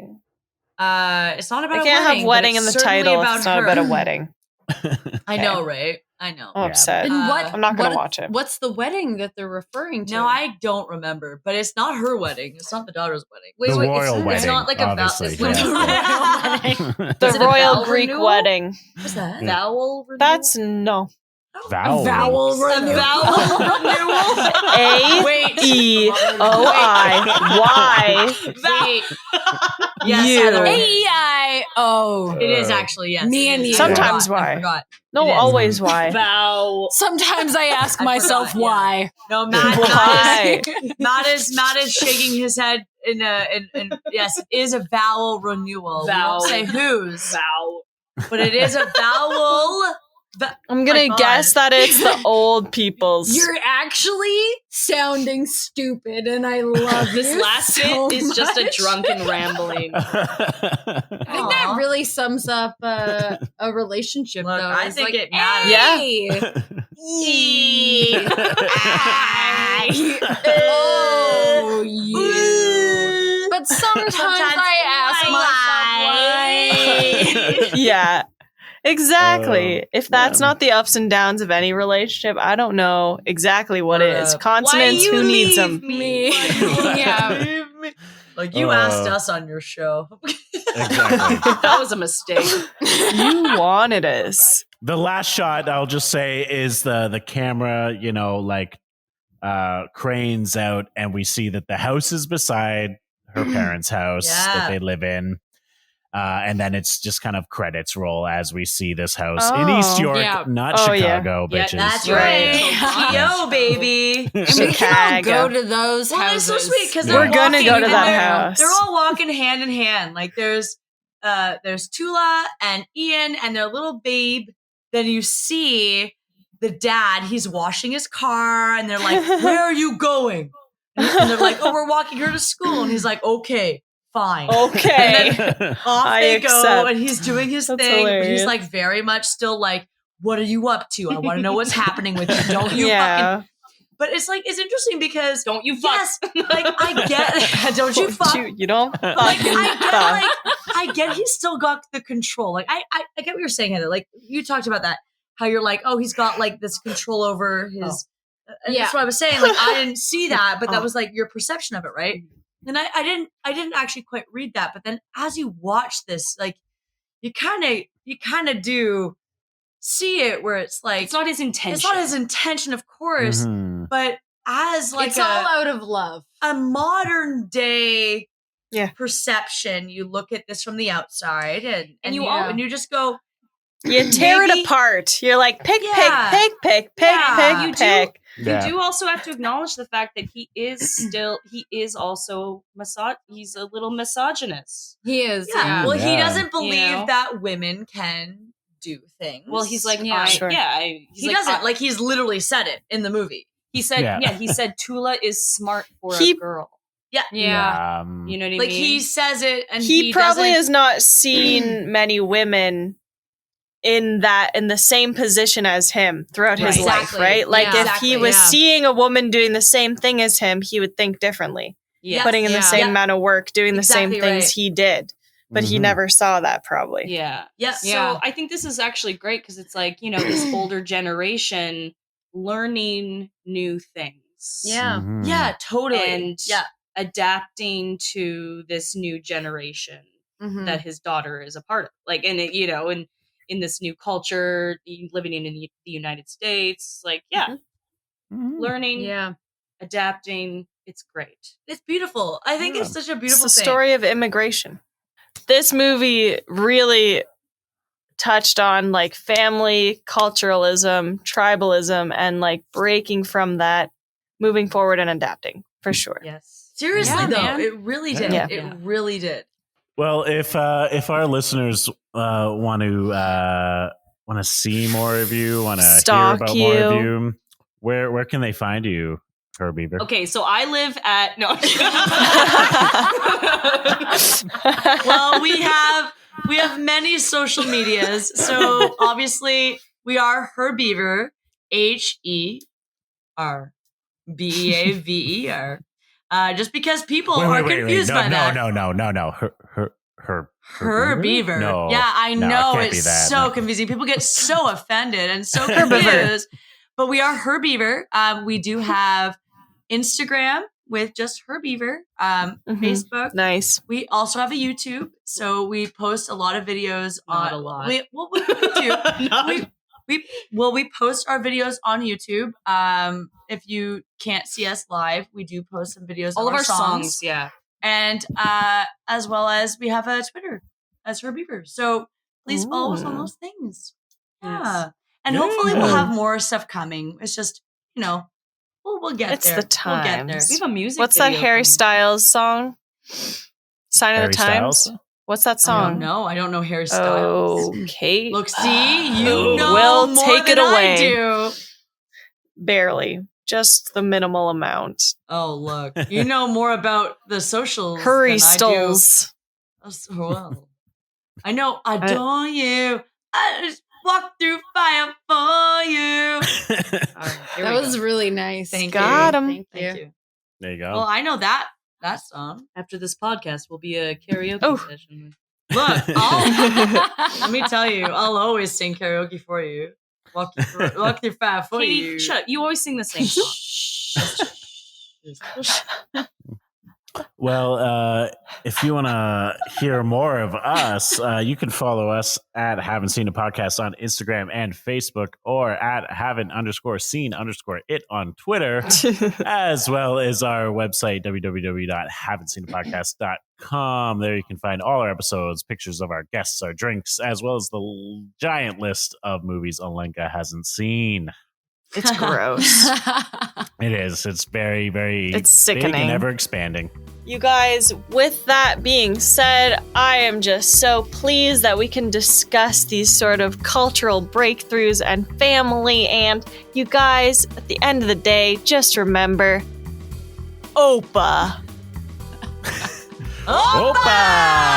it's not about I a can't wedding, have wedding but in the it's certainly title if about it's not her. about a wedding. I know, right? I know. I'm Yeah. upset. And what? I'm not going to what- watch it. What's the wedding that they're referring to? No, I don't remember, but it's not her wedding. It's not the daughter's wedding. The royal it's wedding, not like a vow. obviously. It's like yeah. The Is it a royal vow Greek renewal? wedding. What's that? vowel renewal? That's no. Vowel. vowel A renewal. vowel renewal. Wait. A-E-O-I-Y. Wait. Yes, You. Heather. A-E-I-O. It is actually, yes. Me it and is. you. Sometimes I why? forgot. No, It is. always why. vow. Sometimes I ask I myself forgot, yeah. why. No, Why? Matt is shaking his head in yes, it is a vowel renewal. Vowel. We won't say whose, Vow. but it is a vowel. I'm going My to guess God. that it's the old people's. You're actually sounding stupid, and I love This you last so bit is just a much. drunken rambling. I think that Aw. really sums up a relationship, Look, though. I It's think like, it matters. hey, oh, you. But sometimes I ask myself why. Yeah. Exactly. Oh, If that's yeah. not the ups and downs of any relationship, I don't know exactly what is. Consonants, Why you who needs leave them? Me. Why you Yeah. leave me? Like you asked us on your show. Exactly. That was a mistake. You wanted us. The last shot, I'll just say, is the camera, cranes out, and we see that the house is beside her parents' house that Yeah. they live in. And then it's just kind of credits roll as we see this house in East Oh. York, Yeah. not Oh, yeah. Chicago, Yeah, bitches. That's Right. right. Yo, baby. And we can all Chicago. go to those Well, it's houses. so sweet because We're gonna go to that house. They're all walking hand in hand. Like there's Toula and Ian and their little babe. Then you see the dad. He's washing his car, and they're like, "Where are you going?" And they're like, "Oh, we're walking her to school." And he's like, "Okay, fine." Okay. Off I they go, accept. and he's doing his That's thing. But hilarious. he's like very much still like, "What are you up to? I want to know what's happening with you. Don't you fucking?" Yeah. But it's like it's interesting because Don't you fuck. yes, like I get, don't you fuck? You don't Like fucking I get, fuck. I get he's still got the control. Like I get what you're saying, Heather. Like you talked about that, how you're like, oh, he's got like this control over his. And Yeah. that's what I was saying. Like I didn't see that, but that was like your perception of it, right? And I didn't actually quite read that. But then as you watch this, like you kind of do see it where it's like It's not his intention. it's not his intention, of course, Mhm. but as like it's all out of love. a modern day Yeah. perception, you look at this from the outside and you Yeah. and you just go, You tear Maybe- it apart. You're like, pick, Yeah. pick, Yeah. You pick, do. pick. Yeah. You do also have to acknowledge the fact that he is also he's a little misogynist. He is. yeah. Yeah. Well, he Yeah. doesn't believe know? that women can do things. Well, he's like, Yeah. Sure. he doesn't like he's literally said it in the movie. he said, Yeah. he said Toula is smart for He- a girl. Yeah. You know what I Like mean? he says it, and He probably doesn't- has not seen many women in the same position as him throughout his Right. life, Exactly. right? Like Yeah. if he Exactly, was yeah. seeing a woman doing the same thing as him, he would think differently, yeah. putting in the Yeah. same Yeah. amount of work, doing the same Exactly things right. he did. But he Mhm. never saw that probably. Yeah. Yeah. Yeah. So I think this is actually great because it's like, this older generation learning new things. Yeah. Mhm. Yeah, totally. And adapting to this new generation Mhm. that his daughter is a part of. Like, and it, in this new culture, living in the United States, like, yeah, Mhm. learning, Yeah. adapting, it's great. It's beautiful. I think it's such a It's beautiful the thing. story of immigration. This movie really touched on like family, culturalism, tribalism, and like breaking from that moving forward and adapting for sure. Yes. Seriously, Yeah, though, man. it really did. Yeah. It really did. Well, if our listeners want to see more of you, want to hear Stalk about more of you. you, where can they find you, Herbeaver? Okay, so I live at Well, we have many social medias. So obviously we are Herbeaver, HERBEAVER. Just because people are confused by that. No. Herbeaver. No. Yeah, I No, it know can't be it's that. so No. confusing. People get so offended and so Herbeaver. confused. But we are Herbeaver. We do have Instagram with just Herbeaver. Mhm. Facebook. Nice. We also have a YouTube, so we post a lot of videos Not on. a lot. We do. We post our videos on YouTube. If you can't see us live, we do post some videos All of of our songs. yeah. And as well as we have a Twitter as Herbeaver. So please follow us on Ooh. those things. Yes. Yeah. And Yeah. hopefully we'll have more stuff coming. It's just, we'll get It's there. the We'll get there. times. We have a music What's that video Harry coming. Styles song? Sign Harry of the Times. Styles? What's that I song? don't know. I don't know Harry Styles. Okay. Look, see, you Oh. know We'll more take than it away. I do. Barely. Just the minimal amount. Oh, look, you know more about the socials Hurry, than I do. Stolls. Oh, so well. I know. Adore you. I just walk through fire for you. All right, here That we was go. really nice. Thank Got you. him. Thank you. There you go. Well, I know that song. After this podcast will be a karaoke Oh. session. Look, let me tell you, I'll always sing karaoke for you. Walk through fire for Katie, you. shut up. You always sing the same song. Well, if you want to hear more of us, you can follow us at Haven't Seen a Podcast on Instagram and Facebook, or at haven't_seen_it on Twitter, as well as our website, www.haven'tseenapodcast.com. There you can find all our episodes, pictures of our guests, our drinks, as well as the giant list of movies Olenka hasn't seen. It's gross. It is. It's very, very It's big sickening. and ever expanding. You guys, with that being said, I am just so pleased that we can discuss these sort of cultural breakthroughs and family. And you guys, at the end of the day, just remember, Opa. Opa!